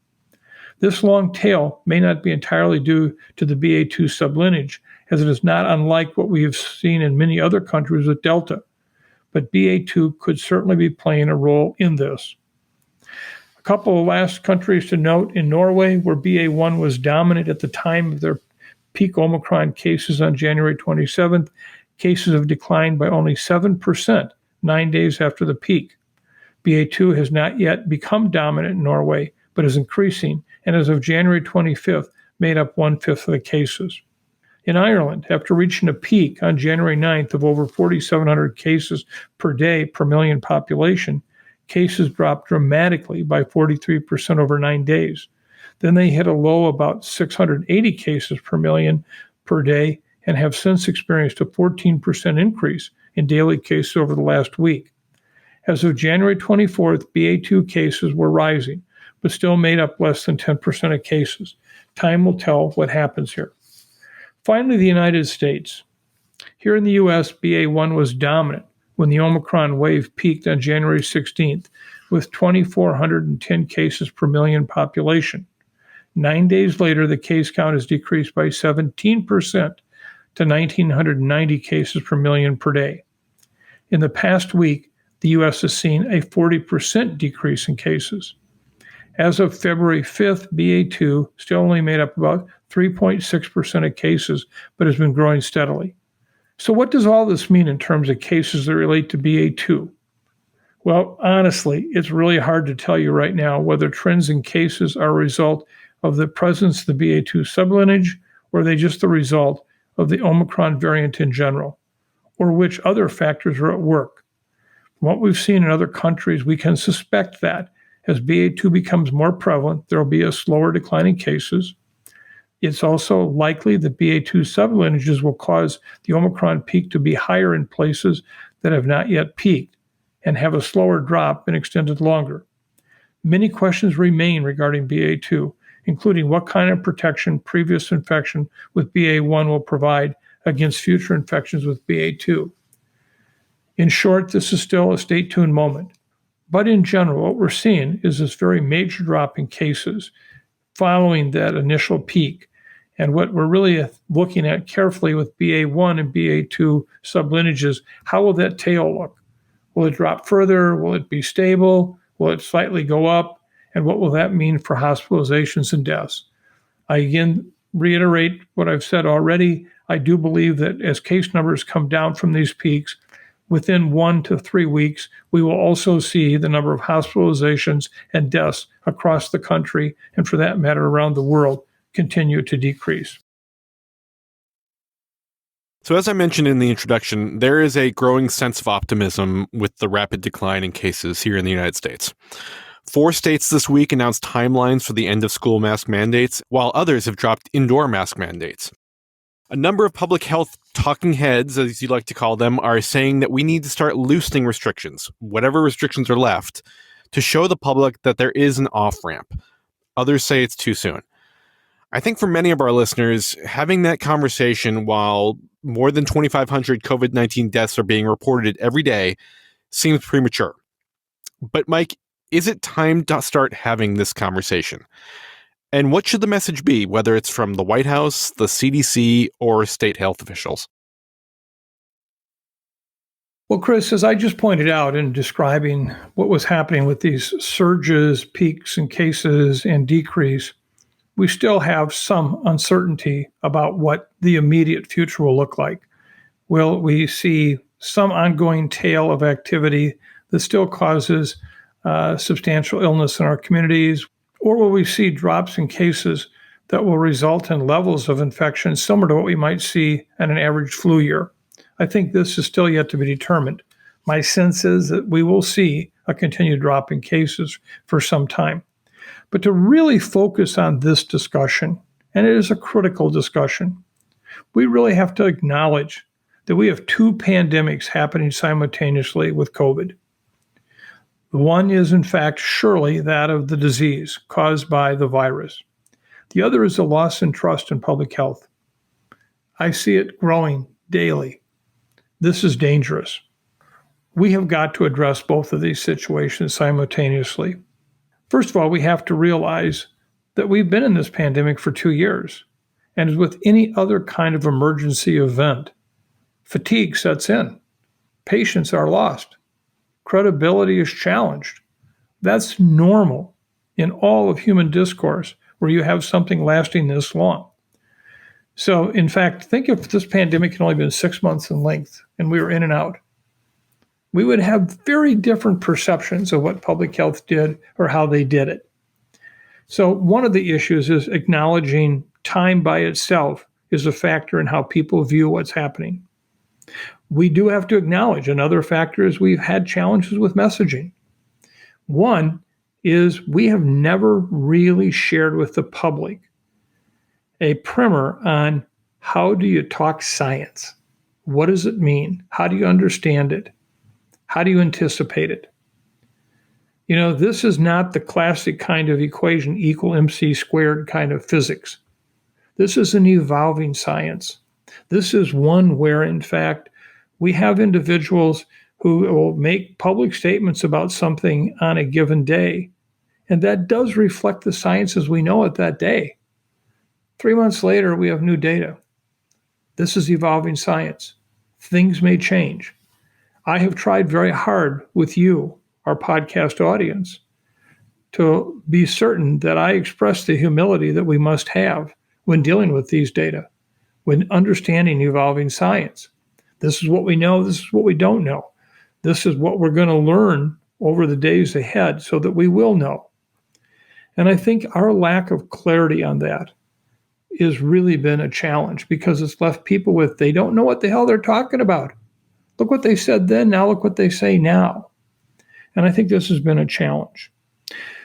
B: This long tail may not be entirely due to the BA2 sublineage, as it is not unlike what we have seen in many other countries with Delta, but BA2 could certainly be playing a role in this. A couple of last countries to note: in Norway, where BA1 was dominant at the time of their peak Omicron cases on January 27th, cases have declined by only 7% 9 days after the peak. BA2 has not yet become dominant in Norway, but is increasing, and as of January 25th, made up 1/5 of the cases. In Ireland, after reaching a peak on January 9th of over 4,700 cases per day per million population, cases dropped dramatically by 43% over 9 days. Then they hit a low about 680 cases per million per day and have since experienced a 14% increase in daily cases over the last week. As of January 24th, BA2 cases were rising, but still made up less than 10% of cases. Time will tell what happens here. Finally, the United States. Here in the U.S., BA1 was dominant when the Omicron wave peaked on January 16th with 2,410 cases per million population. 9 days later, the case count has decreased by 17% to 1,990 cases per million per day. In the past week, the U.S. has seen a 40% decrease in cases. As of February 5th, BA2 still only made up about 3.6% of cases, but has been growing steadily. So what does all this mean in terms of cases that relate to BA2? Well, honestly, it's really hard to tell you right now whether trends in cases are a result of the presence of the BA2 sublineage, or are they just the result of the Omicron variant in general, or which other factors are at work. From what we've seen in other countries, we can suspect that as BA2 becomes more prevalent, there will be a slower decline in cases. It's also likely that BA2 sublineages will cause the Omicron peak to be higher in places that have not yet peaked and have a slower drop and extended longer. Many questions remain regarding BA2, including what kind of protection previous infection with BA1 will provide against future infections with BA2. In short, this is still a stay tuned moment. But in general, what we're seeing is this very major drop in cases following that initial peak. And what we're really looking at carefully with BA1 and BA2 sublineages, how will that tail look? Will it drop further? Will it be stable? Will it slightly go up? And what will that mean for hospitalizations and deaths? I again reiterate what I've said already. I do believe that as case numbers come down from these peaks, within 1 to 3 weeks, we will also see the number of hospitalizations and deaths across the country, and for that matter, around the world, continue to decrease.
A: So as I mentioned in the introduction, there is a growing sense of optimism with the rapid decline in cases here in the United States. 4 states this week announced timelines for the end of school mask mandates, while others have dropped indoor mask mandates. A number of public health talking heads, as you like to call them, are saying that we need to start loosening restrictions, whatever restrictions are left, to show the public that there is an off-ramp. Others say it's too soon. I think for many of our listeners, having that conversation while more than 2,500 COVID-19 deaths are being reported every day seems premature. But Mike, is it time to start having this conversation? And what should the message be, whether it's from the White House, the CDC, or state health officials?
B: Well, Chris, as I just pointed out in describing what was happening with these surges, peaks in cases, and decrease, we still have some uncertainty about what the immediate future will look like. Will we see some ongoing tail of activity that still causes substantial illness in our communities? Or will we see drops in cases that will result in levels of infection similar to what we might see in an average flu year? I think this is still yet to be determined. My sense is that we will see a continued drop in cases for some time. But to really focus on this discussion, and it is a critical discussion, we really have to acknowledge that we have 2 pandemics happening simultaneously with COVID. One is, in fact, surely that of the disease caused by the virus. The other is a loss in trust in public health. I see it growing daily. This is dangerous. We have got to address both of these situations simultaneously. First of all, we have to realize that we've been in this pandemic for 2 years. And as with any other kind of emergency event, fatigue sets in. Patients are lost. Credibility is challenged. That's normal in all of human discourse where you have something lasting this long. So, in fact, think if this pandemic had only been 6 months in length and we were in and out, we would have very different perceptions of what public health did or how they did it. So one of the issues is acknowledging time by itself is a factor in how people view what's happening. We do have to acknowledge another factor is we've had challenges with messaging. One is we have never really shared with the public a primer on how do you talk science? What does it mean? How do you understand it? How do you anticipate it? You know, this is not the classic kind of equation equal MC squared kind of physics. This is an evolving science. This is one where, in fact, we have individuals who will make public statements about something on a given day, and that does reflect the science as we know it that day. 3 months later, we have new data. This is evolving science. Things may change. I have tried very hard with you, our podcast audience, to be certain that I express the humility that we must have when dealing with these data, when understanding evolving science. This is what we know, this is what we don't know. This is what we're going to learn over the days ahead so that we will know. And I think our lack of clarity on that has really been a challenge because it's left people with, they don't know what the hell they're talking about. Look what they said then, now look what they say now. And I think this has been a challenge.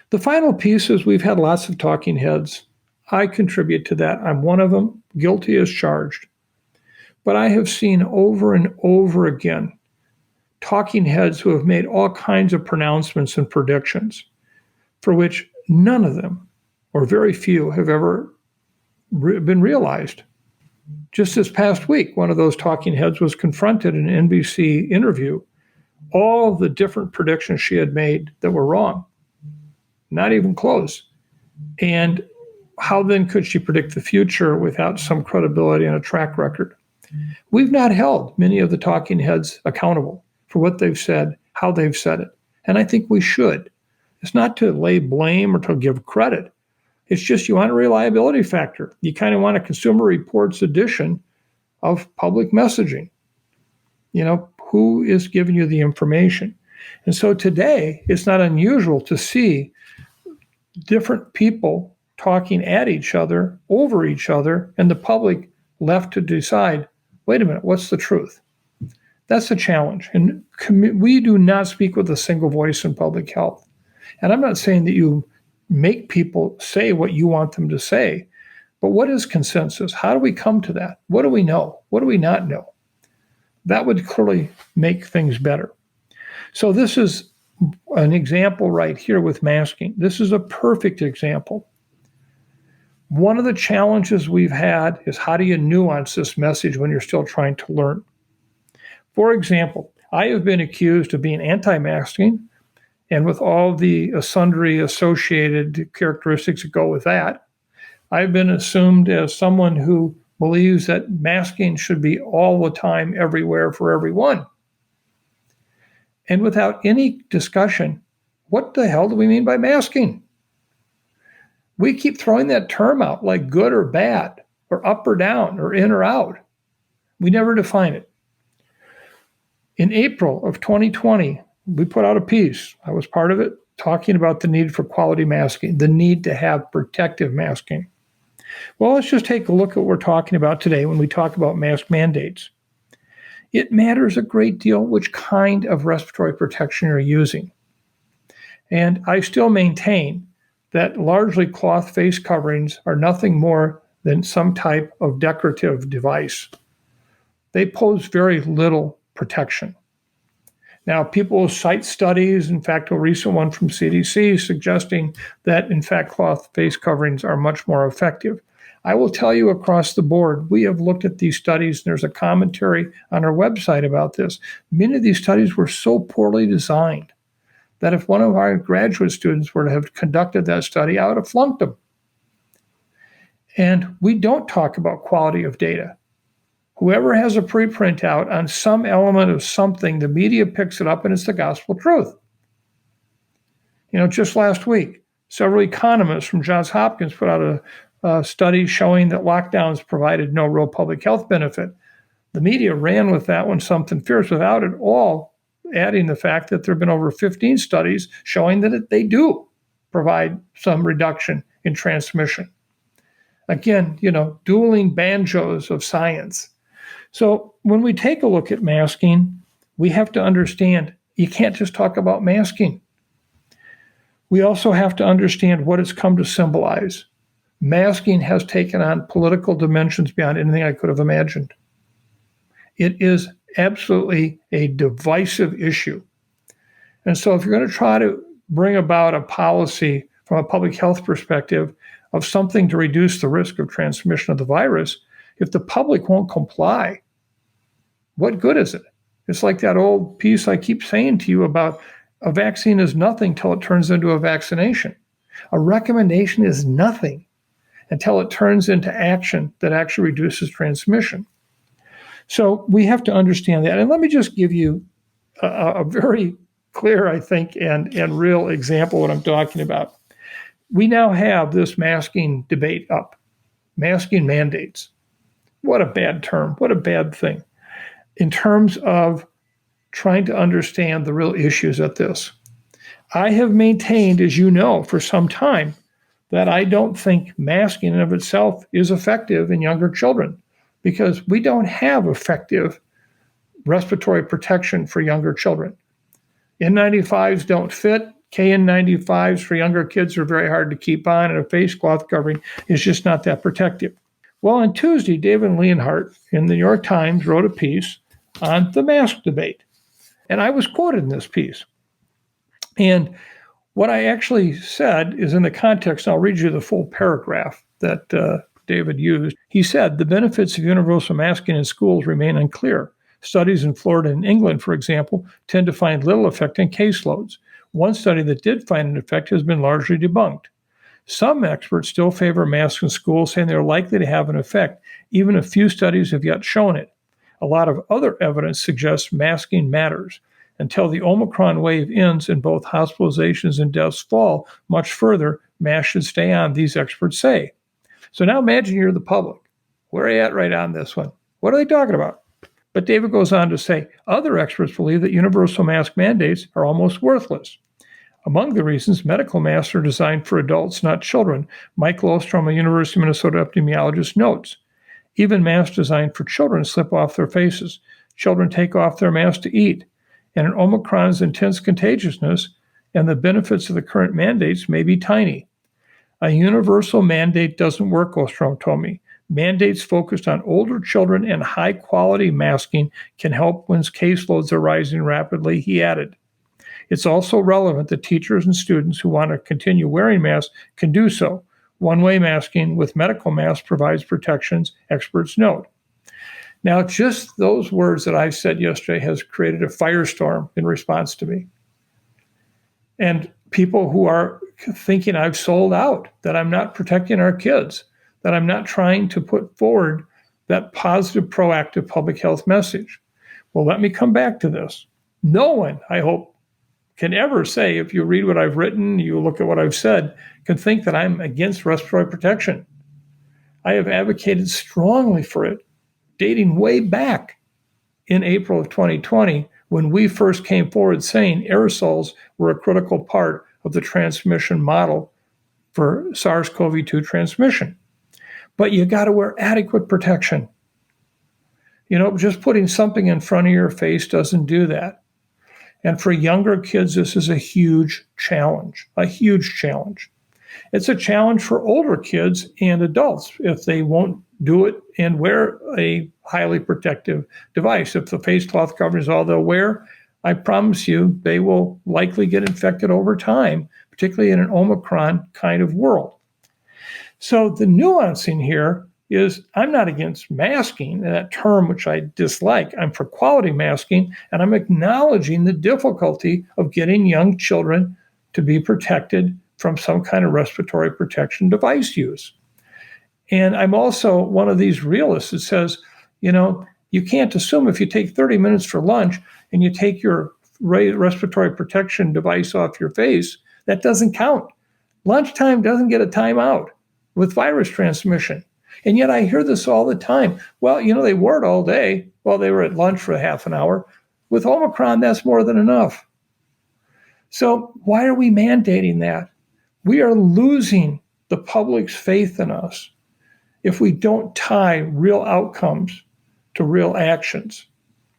B: The final piece is we've had lots of talking heads. I contribute to that. I'm one of them, guilty as charged. But I have seen over and over again talking heads who have made all kinds of pronouncements and predictions for which none of them, or very few, have ever been realized. Just this past week, one of those talking heads was confronted in an NBC interview, all the different predictions she had made that were wrong, not even close. And how then could she predict the future without some credibility and a track record? We've not held many of the talking heads accountable for what they've said, how they've said it. And I think we should. It's not to lay blame or to give credit. It's just you want a reliability factor. You kind of want a Consumer Reports edition of public messaging. Who is giving you the information? And so today, it's not unusual to see different people talking at each other, over each other, and the public left to decide, wait a minute, what's the truth? That's the challenge. And we do not speak with a single voice in public health. And I'm not saying that you make people say what you want them to say, but what is consensus? How do we come to that? What do we know? What do we not know? That would clearly make things better. So this is an example right here with masking. This is a perfect example. One of the challenges we've had is how do you nuance this message when you're still trying to learn? For example, I have been accused of being anti-masking, and with all the sundry associated characteristics that go with that, I've been assumed as someone who believes that masking should be all the time, everywhere, for everyone. And without any discussion, what the hell do we mean by masking? We keep throwing that term out like good or bad, or up or down, or in or out. We never define it. In April of 2020, we put out a piece. I was part of it, talking about the need for quality masking, the need to have protective masking. Well, let's just take a look at what we're talking about today when we talk about mask mandates. It matters a great deal which kind of respiratory protection you're using. And I still maintain that largely cloth face coverings are nothing more than some type of decorative device. They pose very little protection. Now, people will cite studies, in fact, a recent one from CDC suggesting that, in fact, cloth face coverings are much more effective. I will tell you across the board, we have looked at these studies, and there's a commentary on our website about this. Many of these studies were so poorly designed that if one of our graduate students were to have conducted that study, I would have flunked them. And we don't talk about quality of data. Whoever has a preprint out on some element of something, the media picks it up and it's the gospel truth. Just last week, several economists from Johns Hopkins put out a study showing that lockdowns provided no real public health benefit. The media ran with that one something fierce without at all adding the fact that there have been over 15 studies showing that they do provide some reduction in transmission. Again, dueling banjos of science. So when we take a look at masking, we have to understand you can't just talk about masking. We also have to understand what it's come to symbolize. Masking has taken on political dimensions beyond anything I could have imagined. It is absolutely a divisive issue. And so if you're going to try to bring about a policy from a public health perspective of something to reduce the risk of transmission of the virus, if the public won't comply, what good is it? It's like that old piece I keep saying to you about a vaccine is nothing till it turns into a vaccination. A recommendation is nothing until it turns into action that actually reduces transmission. So we have to understand that. And let me just give you a very clear, I think, and real example of what I'm talking about. We now have this masking debate up, masking mandates. What a bad term. What a bad thing. In terms of trying to understand the real issues at this. I have maintained, as you know, for some time, that I don't think masking in of itself is effective in younger children because we don't have effective respiratory protection for younger children. N95s don't fit. KN95s for younger kids are very hard to keep on, and a face cloth covering is just not that protective. Well, on Tuesday, David Leonhardt in the New York Times wrote a piece on the mask debate. And I was quoted in this piece. And what I actually said is in the context, I'll read you the full paragraph that David used. He said, the benefits of universal masking in schools remain unclear. Studies in Florida and England, for example, tend to find little effect in caseloads. One study that did find an effect has been largely debunked. Some experts still favor masks in schools, saying they're likely to have an effect, even if few studies have yet shown it. A lot of other evidence suggests masking matters. Until the Omicron wave ends and both hospitalizations and deaths fall much further, masks should stay on, these experts say. So now imagine you're the public. Where are you at right on this one? What are they talking about? But David goes on to say, other experts believe that universal mask mandates are almost worthless. Among the reasons, medical masks are designed for adults, not children. Michael Osterholm, a University of Minnesota epidemiologist, notes. Even masks designed for children slip off their faces. Children take off their masks to eat. And in Omicron's intense contagiousness and the benefits of the current mandates may be tiny. A universal mandate doesn't work, Osterholm told me. Mandates focused on older children and high-quality masking can help when caseloads are rising rapidly, he added. It's also relevant that teachers and students who want to continue wearing masks can do so. One-way masking with medical masks provides protections, experts note. Now, just those words that I said yesterday has created a firestorm in response to me. And people who are thinking I've sold out, that I'm not protecting our kids, that I'm not trying to put forward that positive, proactive public health message. Well, let me come back to this. No one, I hope, can ever say, if you read what I've written, you look at what I've said, can think that I'm against respiratory protection. I have advocated strongly for it, dating way back in April of 2020, when we first came forward saying aerosols were a critical part of the transmission model for SARS-CoV-2 transmission. But you got to wear adequate protection. Just putting something in front of your face doesn't do that. And for younger kids, this is a huge challenge, It's a challenge for older kids and adults if they won't do it and wear a highly protective device. If the face cloth covers all they'll wear, I promise you they will likely get infected over time, particularly in an Omicron kind of world. So the nuancing here is I'm not against masking, that term which I dislike. I'm for quality masking, and I'm acknowledging the difficulty of getting young children to be protected from some kind of respiratory protection device use. And I'm also one of these realists that says, you can't assume if you take 30 minutes for lunch and you take your respiratory protection device off your face, that doesn't count. Lunchtime doesn't get a timeout with virus transmission. And yet I hear this all the time. Well, they wore it all day. Well, they were at lunch for half an hour. With Omicron, that's more than enough. So why are we mandating that? We are losing the public's faith in us if we don't tie real outcomes to real actions.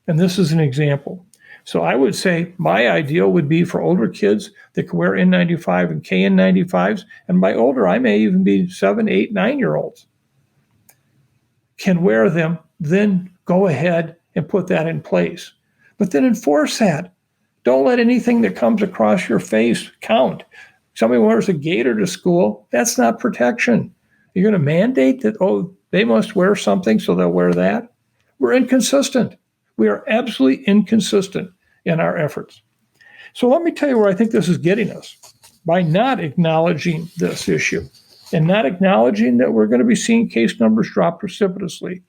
B: And this is an example. So I would say my ideal would be for older kids that can wear N95 and KN95s. And by older, I may even be 7, 8, 9-year-olds. Can wear them, then go ahead and put that in place. But then enforce that. Don't let anything that comes across your face count. Somebody wears a gaiter to school, that's not protection. You're going to mandate that, they must wear something, so they'll wear that? We're inconsistent. We are absolutely inconsistent in our efforts. So let me tell you where I think this is getting us. By not acknowledging this issue and not acknowledging that we're going to be seeing case numbers drop precipitously.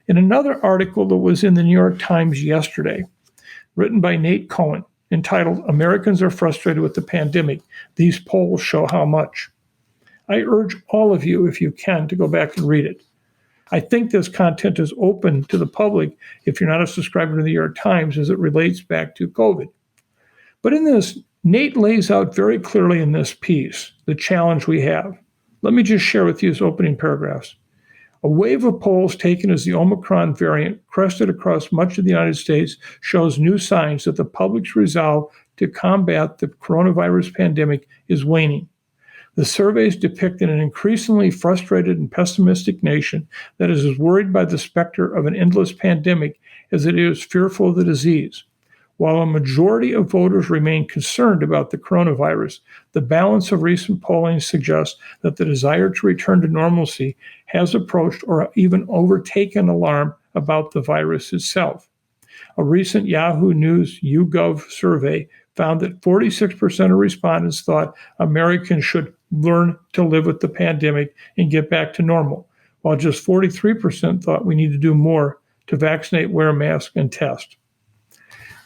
B: In another article that was in the New York Times yesterday, written by Nate Cohen, entitled, Americans Are Frustrated with the Pandemic. These polls show how much. I urge all of you, if you can, to go back and read it. I think this content is open to the public if you're not a subscriber to the New York Times as it relates back to COVID. But in this, Nate lays out very clearly in this piece the challenge we have. Let me just share with you his opening paragraphs. A wave of polls taken as the Omicron variant crested across much of the United States shows new signs that the public's resolve to combat the coronavirus pandemic is waning. The surveys depict an increasingly frustrated and pessimistic nation that is as worried by the specter of an endless pandemic as it is fearful of the disease. While a majority of voters remain concerned about the coronavirus, the balance of recent polling suggests that the desire to return to normalcy has approached or even overtaken alarm about the virus itself. A recent Yahoo News YouGov survey found that 46% of respondents thought Americans should learn to live with the pandemic and get back to normal, while just 43% thought we need to do more to vaccinate, wear a mask, and test.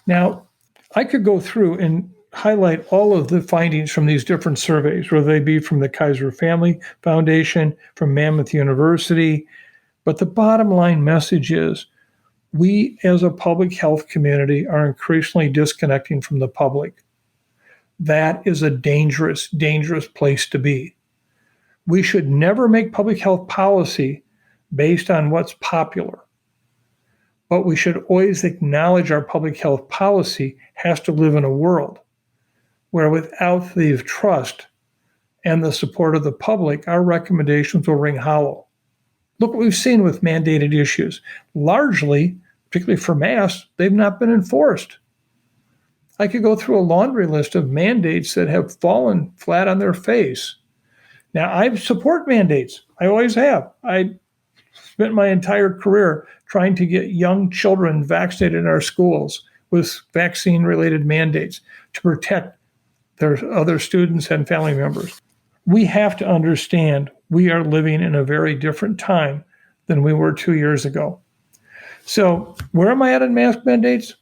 B: Now, I could go through and highlight all of the findings from these different surveys, whether they be from the Kaiser Family Foundation, from Mammoth University, but the bottom line message is we as a public health community are increasingly disconnecting from the public. That is a dangerous, dangerous place to be. We should never make public health policy based on what's popular. But we should always acknowledge our public health policy has to live in a world where without the trust and the support of the public, our recommendations will ring hollow. Look what we've seen with mandated issues. Largely, particularly for masks, they've not been enforced. I could go through a laundry list of mandates that have fallen flat on their face. Now, I support mandates. I always have. I spent my entire career trying to get young children vaccinated in our schools with vaccine-related mandates to protect their other students and family members. We have to understand we are living in a very different time than we were 2 years ago. So where am I at in mask mandates?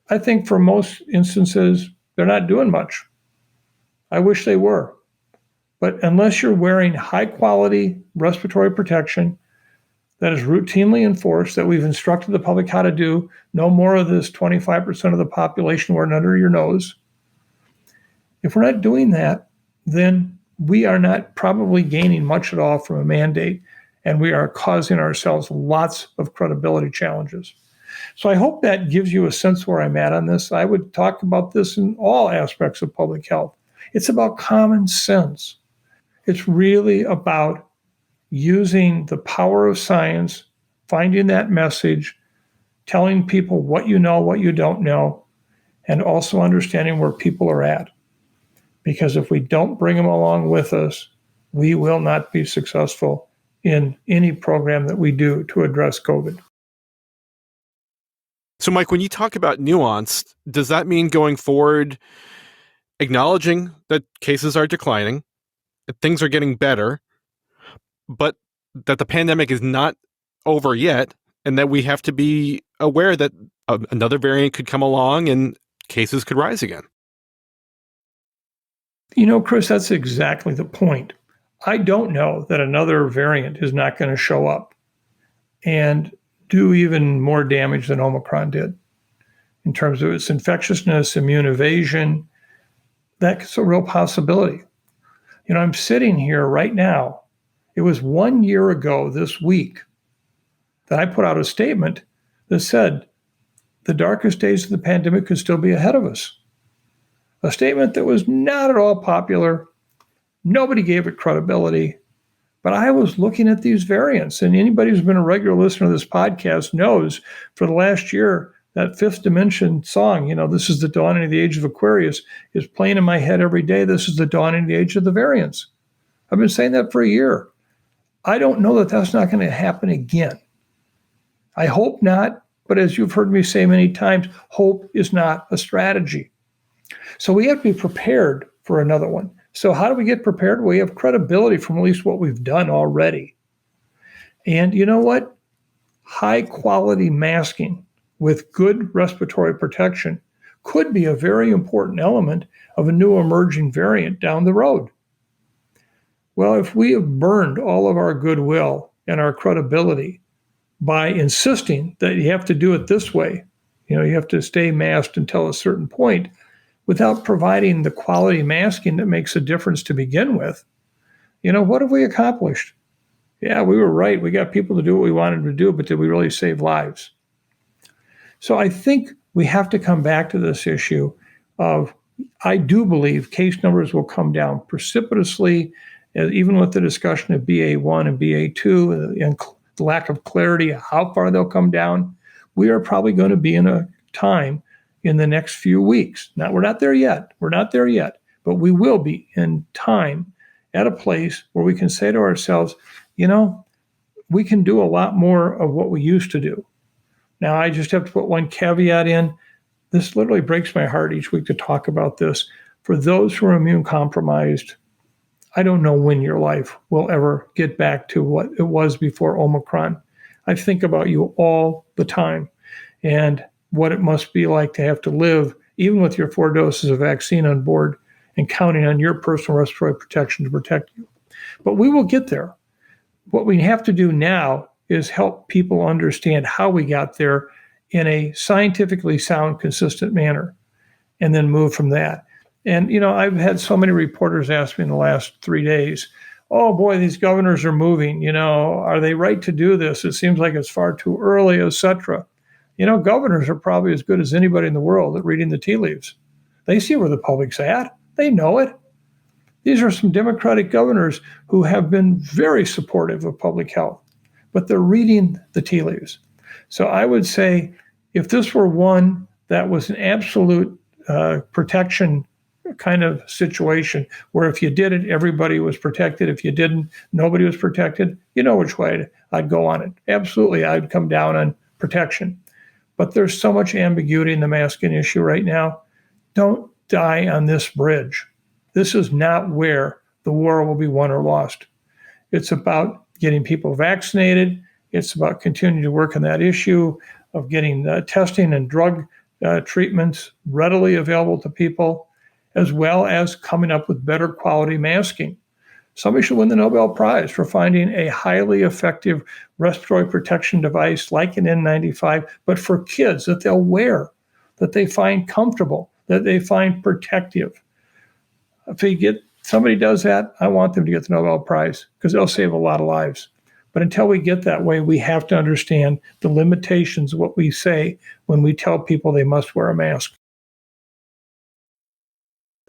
B: I think for most instances, they're not doing much. I wish they were. But unless you're wearing high-quality respiratory protection that is routinely enforced, that we've instructed the public how to do, no more of this 25% of the population wearing under your nose. If we're not doing that, then we are not probably gaining much at all from a mandate, and we are causing ourselves lots of credibility challenges. So I hope that gives you a sense where I'm at on this. I would talk about this in all aspects of public health. It's about common sense. It's really about using the power of science, finding that message, telling people what you know, what you don't know, and also understanding where people are at. Because if we don't bring them along with us, we will not be successful in any program that we do to address COVID.
A: So, Mike, when you talk about nuance, does that mean going forward, acknowledging that cases are declining, that things are getting better, but that the pandemic is not over yet, and that we have to be aware that another variant could come along and cases could rise again?
B: You know, Chris, that's exactly the point. I don't know that another variant is not going to show up and do even more damage than Omicron did in terms of its infectiousness, immune evasion. That's a real possibility. You know, I'm sitting here right now. It was 1 year ago this week that I put out a statement that said the darkest days of the pandemic could still be ahead of us. A statement that was not at all popular. Nobody gave it credibility. But I was looking at these variants, and anybody who's been a regular listener to this podcast knows for the last year, that Fifth Dimension song, you know, this is the dawning of the age of Aquarius, is playing in my head every day. This is the dawning of the age of the variants. I've been saying that for a year. I don't know that that's not going to happen again. I hope not, but as you've heard me say many times, hope is not a strategy. So we have to be prepared for another one. So how do we get prepared? We have credibility from at least what we've done already. And you know what? High quality masking with good respiratory protection could be a very important element of a new emerging variant down the road. Well, if we have burned all of our goodwill and our credibility by insisting that you have to do it this way, you know, you have to stay masked until a certain point, without providing the quality masking that makes a difference to begin with, you know, what have we accomplished? Yeah, we were right. We got people to do what we wanted to do, but did we really save lives? So I think we have to come back to this issue of, I do believe case numbers will come down precipitously, even with the discussion of BA1 and BA2 and the lack of clarity of how far they'll come down. We are probably going to be in a time in the next few weeks. Now, we're not there yet. But we will be in time at a place where we can say to ourselves, you know, we can do a lot more of what we used to do. Now, I just have to put one caveat in. This literally breaks my heart each week to talk about this. For those who are immune compromised, I don't know when your life will ever get back to what it was before Omicron. I think about you all the time and what it must be like to have to live, even with your 4 doses of vaccine on board and counting on your personal respiratory protection to protect you. But we will get there. What we have to do now is help people understand how we got there in a scientifically sound, consistent manner, and then move from that. And, I've had so many reporters ask me in the last 3 days, oh boy, these governors are moving, are they right to do this? It seems like it's far too early, etc. Governors are probably as good as anybody in the world at reading the tea leaves. They see where the public's at. They know it. These are some Democratic governors who have been very supportive of public health, but they're reading the tea leaves. So I would say if this were one that was an absolute protection kind of situation where if you did it, everybody was protected. If you didn't, nobody was protected. You know which way I'd go on it. Absolutely, I'd come down on protection. But there's so much ambiguity in the masking issue right now. Don't die on this bridge. This is not where the war will be won or lost. It's about getting people vaccinated. It's about continuing to work on that issue of getting testing and drug treatments readily available to people, as well as coming up with better quality masking. Somebody should win the Nobel Prize for finding a highly effective respiratory protection device like an N95, but for kids that they'll wear, that they find comfortable, that they find protective. If somebody does that, I want them to get the Nobel Prize because they'll save a lot of lives. But until we get that way, we have to understand the limitations of what we say when we tell people they must wear a mask.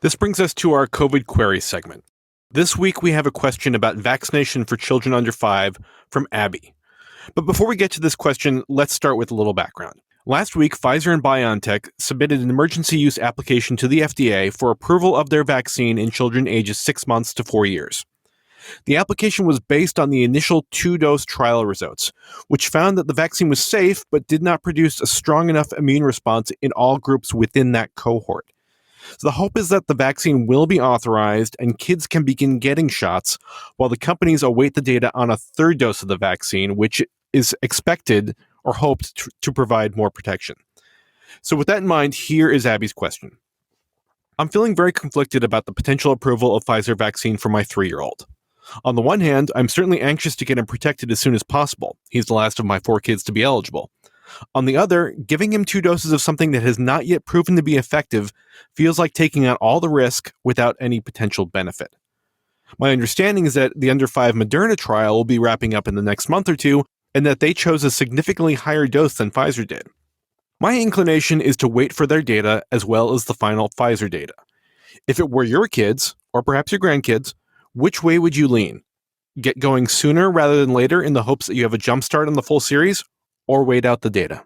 A: This brings us to our COVID query segment. This week, we have a question about vaccination for children under 5 from Abby. But before we get to this question, let's start with a little background. Last week, Pfizer and BioNTech submitted an emergency use application to the FDA for approval of their vaccine in children ages 6 months to 4 years. The application was based on the initial 2-dose trial results, which found that the vaccine was safe but did not produce a strong enough immune response in all groups within that cohort. So the hope is that the vaccine will be authorized and kids can begin getting shots while the companies await the data on a 3rd dose of the vaccine, which is expected or hoped to provide more protection. So with that in mind, here is Abby's question. I'm feeling very conflicted about the potential approval of Pfizer vaccine for my 3-year-old. On the one hand, I'm certainly anxious to get him protected as soon as possible. He's the last of my 4 kids to be eligible. On the other, giving him 2 doses of something that has not yet proven to be effective feels like taking on all the risk without any potential benefit. My understanding is that the under 5 Moderna trial will be wrapping up in the next month or two, and that they chose a significantly higher dose than Pfizer did. My inclination is to wait for their data as well as the final Pfizer data. If it were your kids, or perhaps your grandkids, which way would you lean? Get going sooner rather than later in the hopes that you have a jump start on the full series, or wait out the data?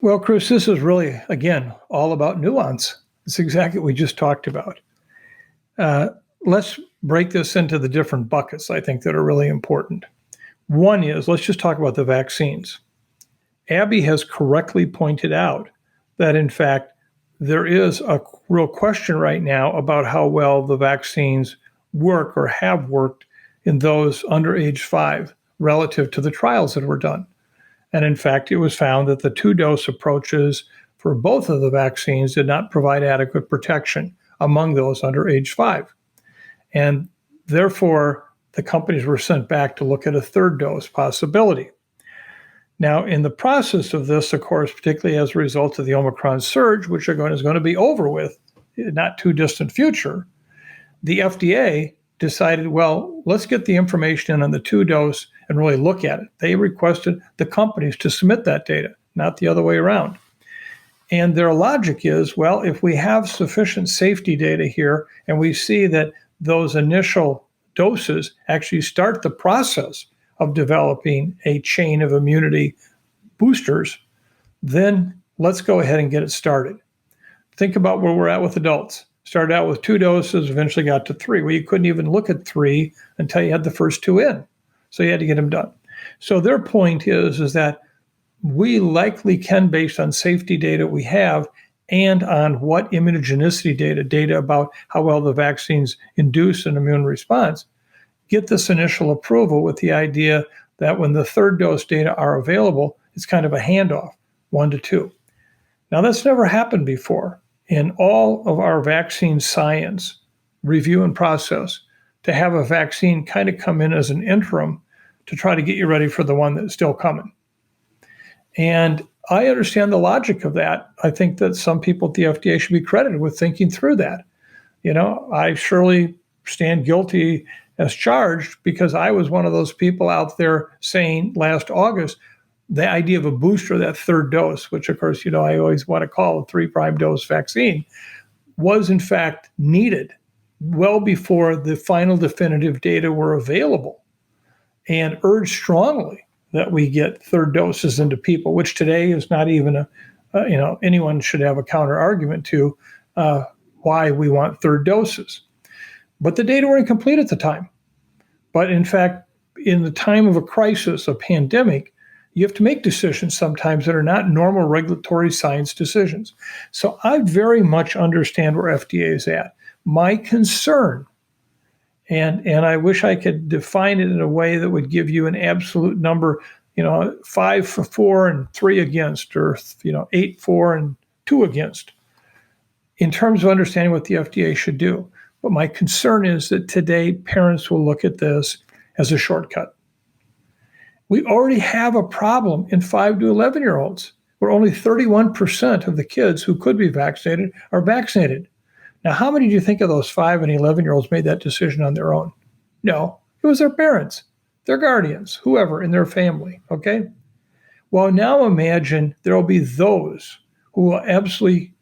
B: Well, Chris, this is really, again, all about nuance. It's exactly what we just talked about. Let's break this into the different buckets, I think, that are really important. One is, let's just talk about the vaccines. Abby has correctly pointed out that, in fact, there is a real question right now about how well the vaccines work or have worked in those under age 5 relative to the trials that were done. And in fact, it was found that the 2-dose approaches for both of the vaccines did not provide adequate protection among those under age 5. And therefore, the companies were sent back to look at a 3rd dose possibility. Now, in the process of this, of course, particularly as a result of the Omicron surge, which is going to be over with in a not too distant future, the FDA decided, well, let's get the information in on the 2-dose and really look at it. They requested the companies to submit that data, not the other way around. And their logic is, well, if we have sufficient safety data here and we see that those initial doses actually start the process of developing a chain of immunity boosters, then let's go ahead and get it started. Think about where we're at with adults. Started out with 2 doses, eventually got to 3. Well, you couldn't even look at 3 until you had the first 2 in. So you had to get them done. So their point is that we likely can, based on safety data we have, and on what immunogenicity data about how well the vaccines induce an immune response, get this initial approval with the idea that when the third dose data are available, it's kind of a handoff, 1 to 2. Now, that's never happened before. In all of our vaccine science review and process, to have a vaccine kind of come in as an interim to try to get you ready for the one that's still coming. And I understand the logic of that. I think that some people at the FDA should be credited with thinking through that. I surely stand guilty as charged because I was one of those people out there saying last August, the idea of a booster, that third dose, which of course, I always want to call a 3' dose vaccine, was in fact needed well before the final definitive data were available, and urged strongly that we get third doses into people, which today is not even anyone should have a counter argument to why we want third doses. But the data were incomplete at the time. But in fact, in the time of a crisis, a pandemic, you have to make decisions sometimes that are not normal regulatory science decisions. So I very much understand where FDA is at. My concern, and I wish I could define it in a way that would give you an absolute number, 5 for and 3 against, or 8 for and 2 against, in terms of understanding what the FDA should do. But my concern is that today parents will look at this as a shortcut. We already have a problem in 5 to 11-year-olds, where only 31% of the kids who could be vaccinated are vaccinated. Now, how many do you think of those 5 and 11-year-olds made that decision on their own? No, it was their parents, their guardians, whoever in their family, okay? Well, now imagine there will be those who will absolutely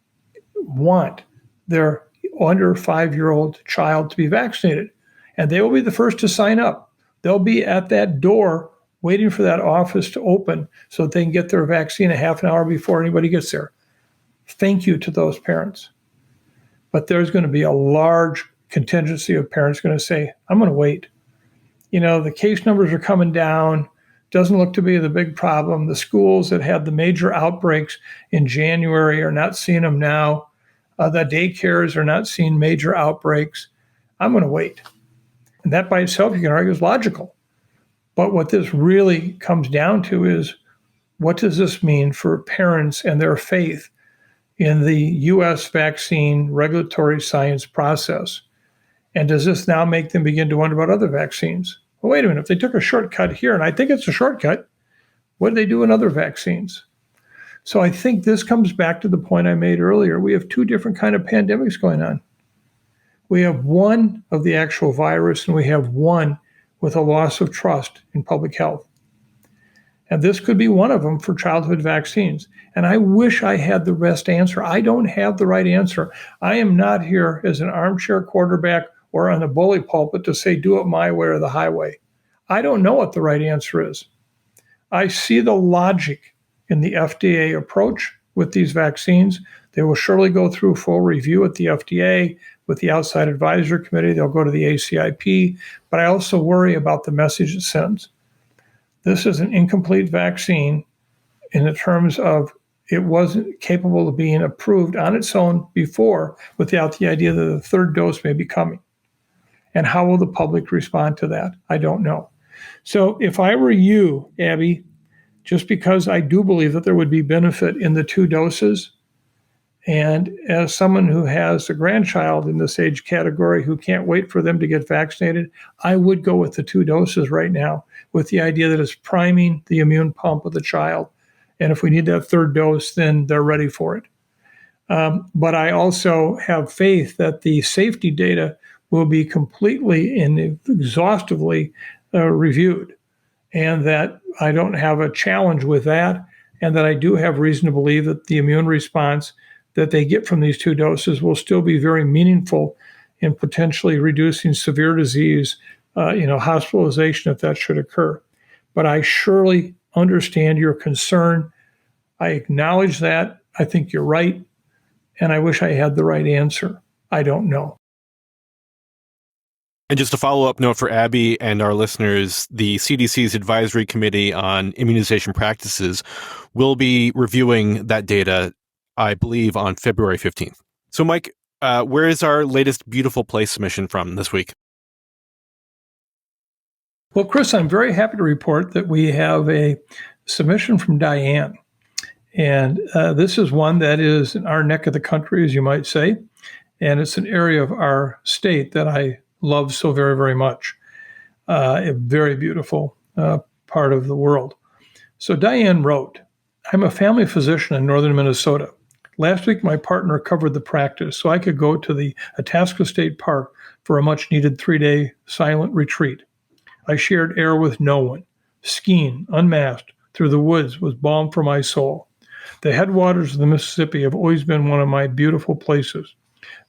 B: want their under 5-year-old child to be vaccinated, and they will be the first to sign up. They'll be at that door waiting for that office to open so that they can get their vaccine a half an hour before anybody gets there. Thank you to those parents. But there's going to be a large contingency of parents going to say, I'm going to wait. The case numbers are coming down. Doesn't look to be the big problem. The schools that had the major outbreaks in January are not seeing them now. The daycares are not seeing major outbreaks. I'm going to wait. And that by itself, you can argue, is logical. But what this really comes down to is, what does this mean for parents and their faith in the U.S. vaccine regulatory science process? And does this now make them begin to wonder about other vaccines? Well, wait a minute, if they took a shortcut here, and I think it's a shortcut, what do they do in other vaccines? So I think this comes back to the point I made earlier. We have 2 different kind of pandemics going on. We have one of the actual virus, and we have one with a loss of trust in public health. And this could be one of them for childhood vaccines. And I wish I had the best answer. I don't have the right answer. I am not here as an armchair quarterback or on a bully pulpit to say, do it my way or the highway. I don't know what the right answer is. I see the logic in the FDA approach with these vaccines. They will surely go through full review at the FDA, with the outside advisory committee. They'll go to the ACIP. But I also worry about the message it sends. This is an incomplete vaccine in the terms of it wasn't capable of being approved on its own before, without the idea that the third dose may be coming. And how will the public respond to that? I don't know. So if I were you, Abby, just because I do believe that there would be benefit in the 2 doses, and as someone who has a grandchild in this age category who can't wait for them to get vaccinated, I would go with the 2 doses right now, with the idea that it's priming the immune pump of the child. And if we need that third dose, then they're ready for it. But I also have faith that the safety data will be completely and exhaustively reviewed, and that I don't have a challenge with that, and that I do have reason to believe that the immune response that they get from these 2 doses will still be very meaningful in potentially reducing severe disease, hospitalization if that should occur. But I surely understand your concern. I acknowledge that. I think you're right. And I wish I had the right answer. I don't know.
A: And just a follow-up note for Abby and our listeners, the CDC's Advisory Committee on Immunization Practices will be reviewing that data I believe, on February 15th. So, Mike, where is our latest beautiful place submission from this week?
B: Well, Chris, I'm very happy to report that we have a submission from Diane. And this is one that is in our neck of the country, as you might say. And it's an area of our state that I love so very, very much. A very beautiful part of the world. So Diane wrote, I'm a family physician in northern Minnesota. Last week, my partner covered the practice so I could go to the Itasca State Park for a much-needed 3-day silent retreat. I shared air with no one. Skiing, unmasked, through the woods was balm for my soul. The headwaters of the Mississippi have always been one of my beautiful places.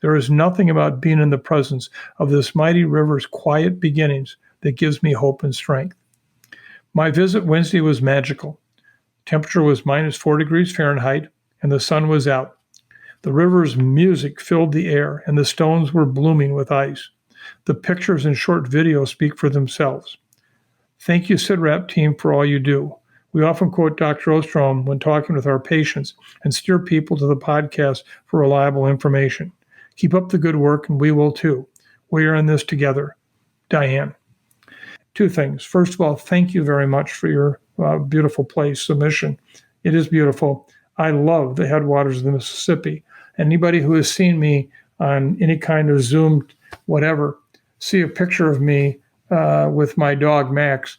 B: There is nothing about being in the presence of this mighty river's quiet beginnings that gives me hope and strength. My visit Wednesday was magical. Temperature was minus 4 degrees Fahrenheit, and the sun was out. The river's music filled the air, and the stones were blooming with ice. The pictures and short videos speak for themselves. Thank you, CIDRAP team, for all you do. We often quote Dr. Osterholm when talking with our patients and steer people to the podcast for reliable information. Keep up the good work, and we will too. We are in this together. Diane. 2 things. First of all, thank you very much for your beautiful place submission. It is beautiful. I love the headwaters of the Mississippi. Anybody who has seen me on any kind of Zoom, whatever, see a picture of me with my dog Max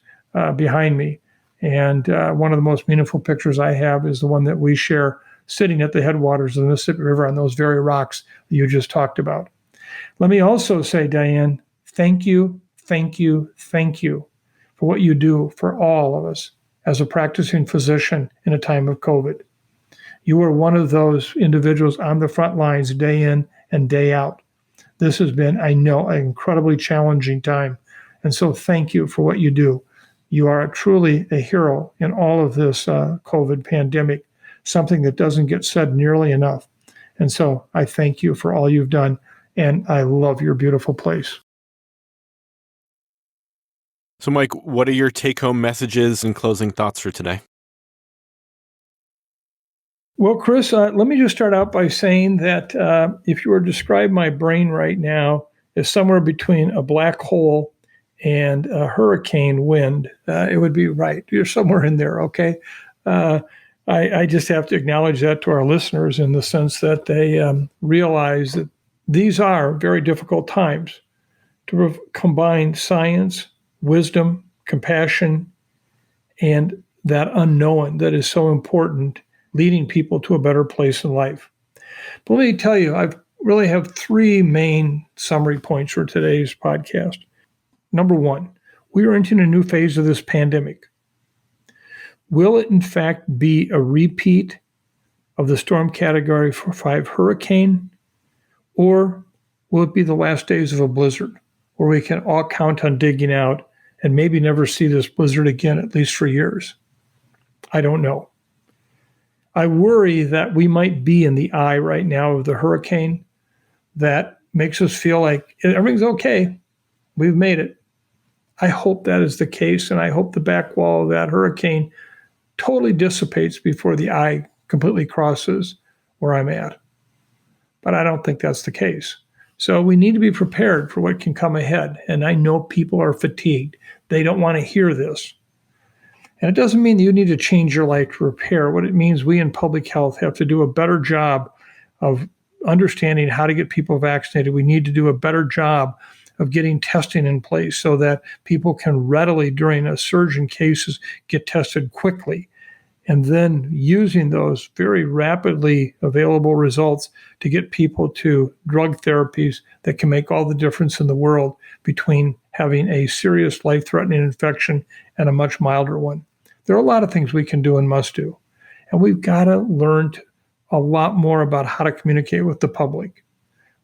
B: behind me. And one of the most meaningful pictures I have is the one that we share sitting at the headwaters of the Mississippi River on those very rocks that you just talked about. Let me also say, Diane, thank you, thank you, thank you for what you do for all of us as a practicing physician in a time of COVID. You are one of those individuals on the front lines day in and day out. This has been, I know, an incredibly challenging time. And so thank you for what you do. You are truly a hero in all of this COVID pandemic, something that doesn't get said nearly enough. And so I thank you for all you've done, and I love your beautiful place.
A: So, Mike, what are your take-home messages and closing thoughts for today?
B: Well, Chris, let me just start out by saying that if you were to describe my brain right now as somewhere between a black hole and a hurricane wind, it would be right. You're somewhere in there, okay? I just have to acknowledge that to our listeners in the sense that they realize that these are very difficult times to combine science, wisdom, compassion, and that unknown that is so important, leading people to a better place in life. But let me tell you, I really have 3 main summary points for today's podcast. Number 1, we are entering a new phase of this pandemic. Will it in fact be a repeat of the storm category 5 hurricane, or will it be the last days of a blizzard where we can all count on digging out and maybe never see this blizzard again, at least for years? I don't know. I worry that we might be in the eye right now of the hurricane that makes us feel like everything's okay. We've made it. I hope that is the case, and I hope the back wall of that hurricane totally dissipates before the eye completely crosses where I'm at. But I don't think that's the case. So we need to be prepared for what can come ahead. And I know people are fatigued. They don't want to hear this. And it doesn't mean you need to change your life to repair. What it means, we in public health have to do a better job of understanding how to get people vaccinated. We need to do a better job of getting testing in place so that people can readily, during a surge in cases, get tested quickly. And then using those very rapidly available results to get people to drug therapies that can make all the difference in the world between having a serious life-threatening infection and a much milder one. There are a lot of things we can do and must do. And we've got to learn a lot more about how to communicate with the public.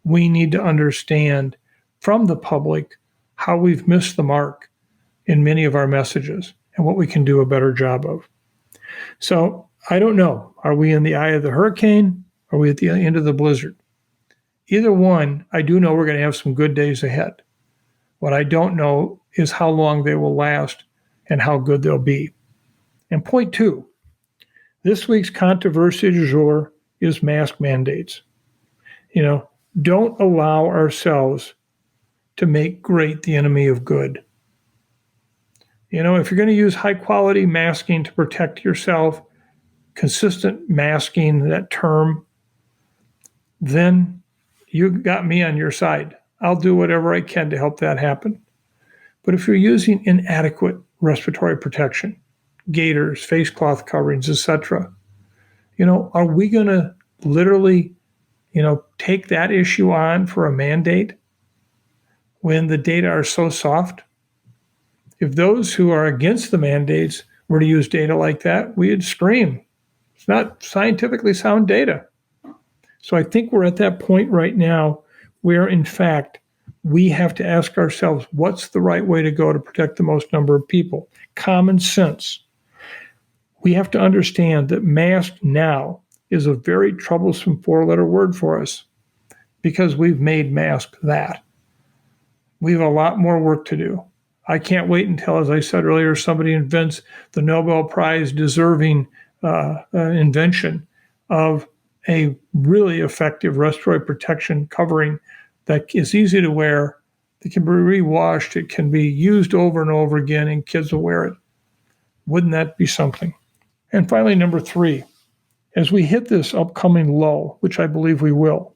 B: We need to understand from the public how we've missed the mark in many of our messages and what we can do a better job of. So I don't know. Are we in the eye of the hurricane? Or are we at the end of the blizzard? Either one, I do know we're going to have some good days ahead. What I don't know is how long they will last and how good they'll be. And point 2, this week's controversy du jour is mask mandates. Don't allow ourselves to make great the enemy of good. If you're going to use high quality masking to protect yourself, consistent masking, that term, then you got me on your side. I'll do whatever I can to help that happen. But if you're using inadequate respiratory protection, gaiters, face cloth coverings, etc., are we going to literally, take that issue on for a mandate when the data are so soft? If those who are against the mandates were to use data like that, we'd scream. It's not scientifically sound data. So I think we're at that point right now where, in fact, we have to ask ourselves, what's the right way to go to protect the most number of people? Common sense. We have to understand that mask now is a very troublesome four-letter word for us because we've made mask that. We have a lot more work to do. I can't wait until, as I said earlier, somebody invents the Nobel Prize deserving invention of a really effective respiratory protection covering that is easy to wear, that can be rewashed, it can be used over and over again, and kids will wear it. Wouldn't that be something? And finally, number 3, as we hit this upcoming lull, which I believe we will,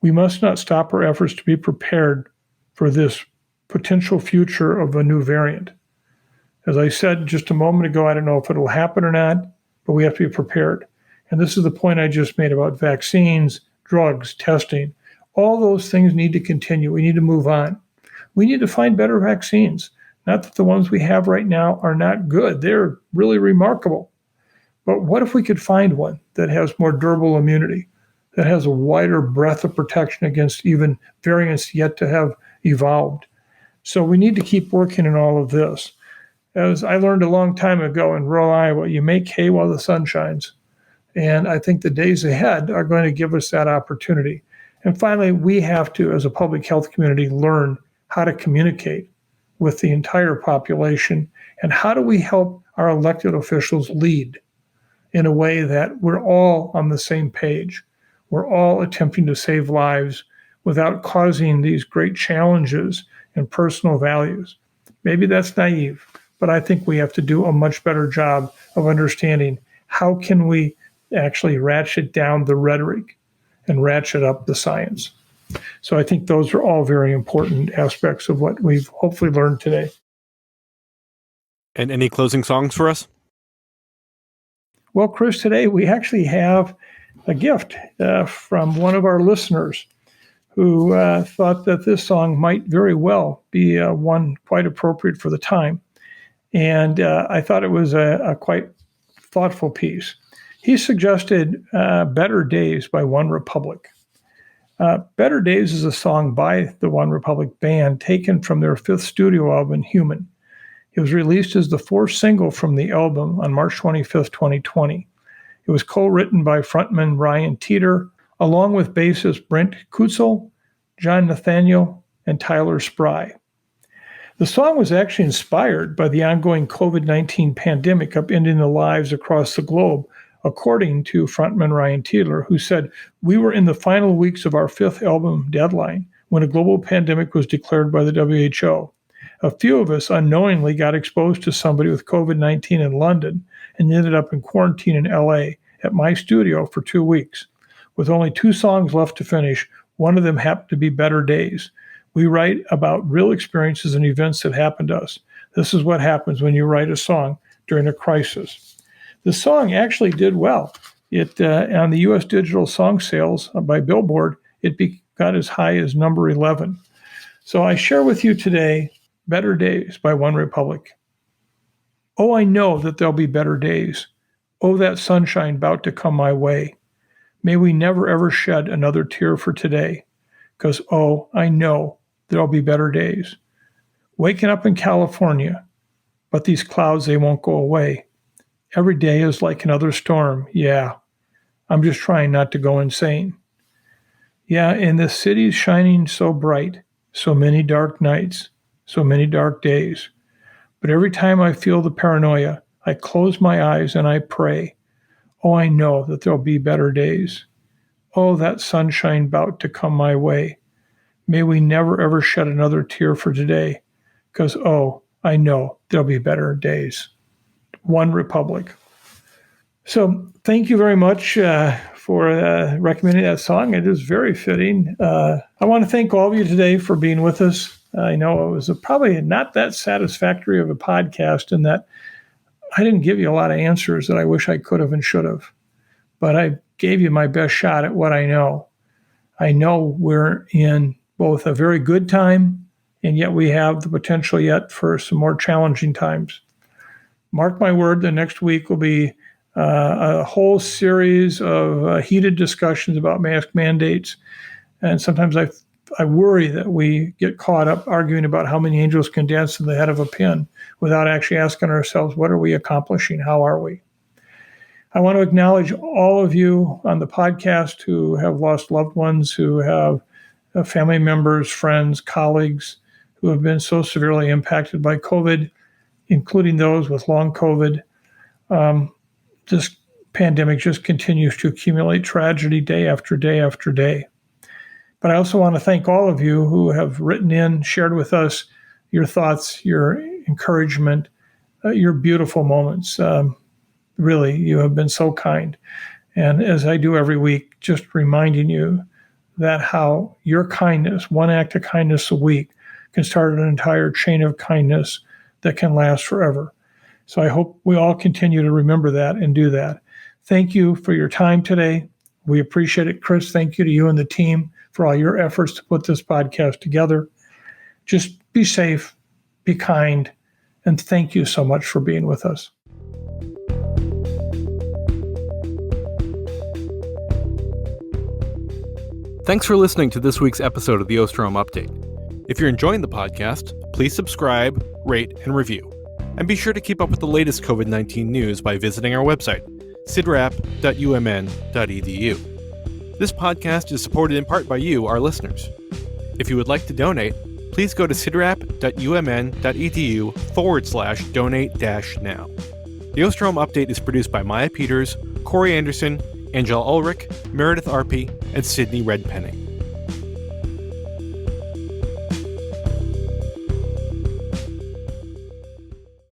B: we must not stop our efforts to be prepared for this potential future of a new variant. As I said just a moment ago, I don't know if it'll happen or not, but we have to be prepared. And this is the point I just made about vaccines, drugs, testing. All those things need to continue. We need to move on. We need to find better vaccines. Not that the ones we have right now are not good. They're really remarkable. But what if we could find one that has more durable immunity, that has a wider breadth of protection against even variants yet to have evolved? So we need to keep working in all of this. As I learned a long time ago in rural Iowa, you make hay while the sun shines. And I think the days ahead are going to give us that opportunity. And finally, we have to, as a public health community, learn how to communicate with the entire population. And how do we help our elected officials lead in a way that we're all on the same page? We're all attempting to save lives without causing these great challenges and personal values. Maybe that's naive, but I think we have to do a much better job of understanding how can we actually ratchet down the rhetoric and ratchet up the science. So I think those are all very important aspects of what we've hopefully learned today.
A: And any closing songs for us?
B: Well, Chris, today we actually have a gift from one of our listeners who thought that this song might very well be one quite appropriate for the time. And I thought it was a quite thoughtful piece. He suggested Better Days by One Republic. Better Days is a song by the One Republic band taken from their 5th studio album, Human. It was released as the 4th single from the album on March 25th, 2020. It was co-written by frontman Ryan Teeter, along with bassist Brent Kutzel, John Nathaniel, and Tyler Spry. The song was actually inspired by the ongoing COVID-19 pandemic upending the lives across the globe, according to frontman Ryan Teeter, who said, "We were in the final weeks of our 5th album deadline when a global pandemic was declared by the WHO. A few of us unknowingly got exposed to somebody with COVID-19 in London and ended up in quarantine in LA at my studio for 2 weeks. With only 2 songs left to finish, one of them happened to be Better Days. We write about real experiences and events that happened to us. This is what happens when you write a song during a crisis." The song actually did well. It on the U.S. digital song sales by Billboard, it got as high as number 11. So I share with you today Better Days by One Republic. Oh, I know that there'll be better days. Oh, that sunshine about to come my way. May we never ever shed another tear for today. 'Cause, oh, I know there'll be better days. Waking up in California, but these clouds, they won't go away. Every day is like another storm. Yeah, I'm just trying not to go insane. Yeah, and the city's shining so bright, so many dark nights, so many dark days. But every time I feel the paranoia, I close my eyes and I pray. Oh, I know that there'll be better days. Oh, that sunshine bout to come my way. May we never ever shed another tear for today, because, oh, I know there'll be better days. One Republic. So thank you very much for recommending that song. It is very fitting. I want to thank all of you today for being with us. I know it was probably not that satisfactory of a podcast in that I didn't give you a lot of answers that I wish I could have and should have, but I gave you my best shot at what I know. I know we're in both a very good time, and yet we have the potential yet for some more challenging times. Mark my word, the next week will be a whole series of heated discussions about mask mandates. And sometimes I worry that we get caught up arguing about how many angels can dance in the head of a pin without actually asking ourselves, what are we accomplishing? How are we? I want to acknowledge all of you on the podcast who have lost loved ones, who have family members, friends, colleagues who have been so severely impacted by COVID, including those with long COVID. This pandemic just continues to accumulate tragedy day after day after day. But I also want to thank all of you who have written in, shared with us your thoughts, your encouragement, your beautiful moments. Really, you have been so kind. And as I do every week, just reminding you that how your kindness, one act of kindness a week, can start an entire chain of kindness that can last forever. So I hope we all continue to remember that and do that. Thank you for your time today. We appreciate it. Chris, thank you to you and the team for all your efforts to put this podcast together. Just be safe, be kind, and thank you so much for being with us.
A: Thanks for listening to this week's episode of the Osterholm Update. If you're enjoying the podcast, please subscribe, rate, and review. And be sure to keep up with the latest COVID-19 news by visiting our website, sidrap.umn.edu. This podcast is supported in part by you, our listeners. If you would like to donate, please go to sidrap.umn.edu/donate-now. The Osterholm Update is produced by Maya Peters, Corey Anderson, Angela Ulrich, Meredith Arpey, and Sydney Redpenning.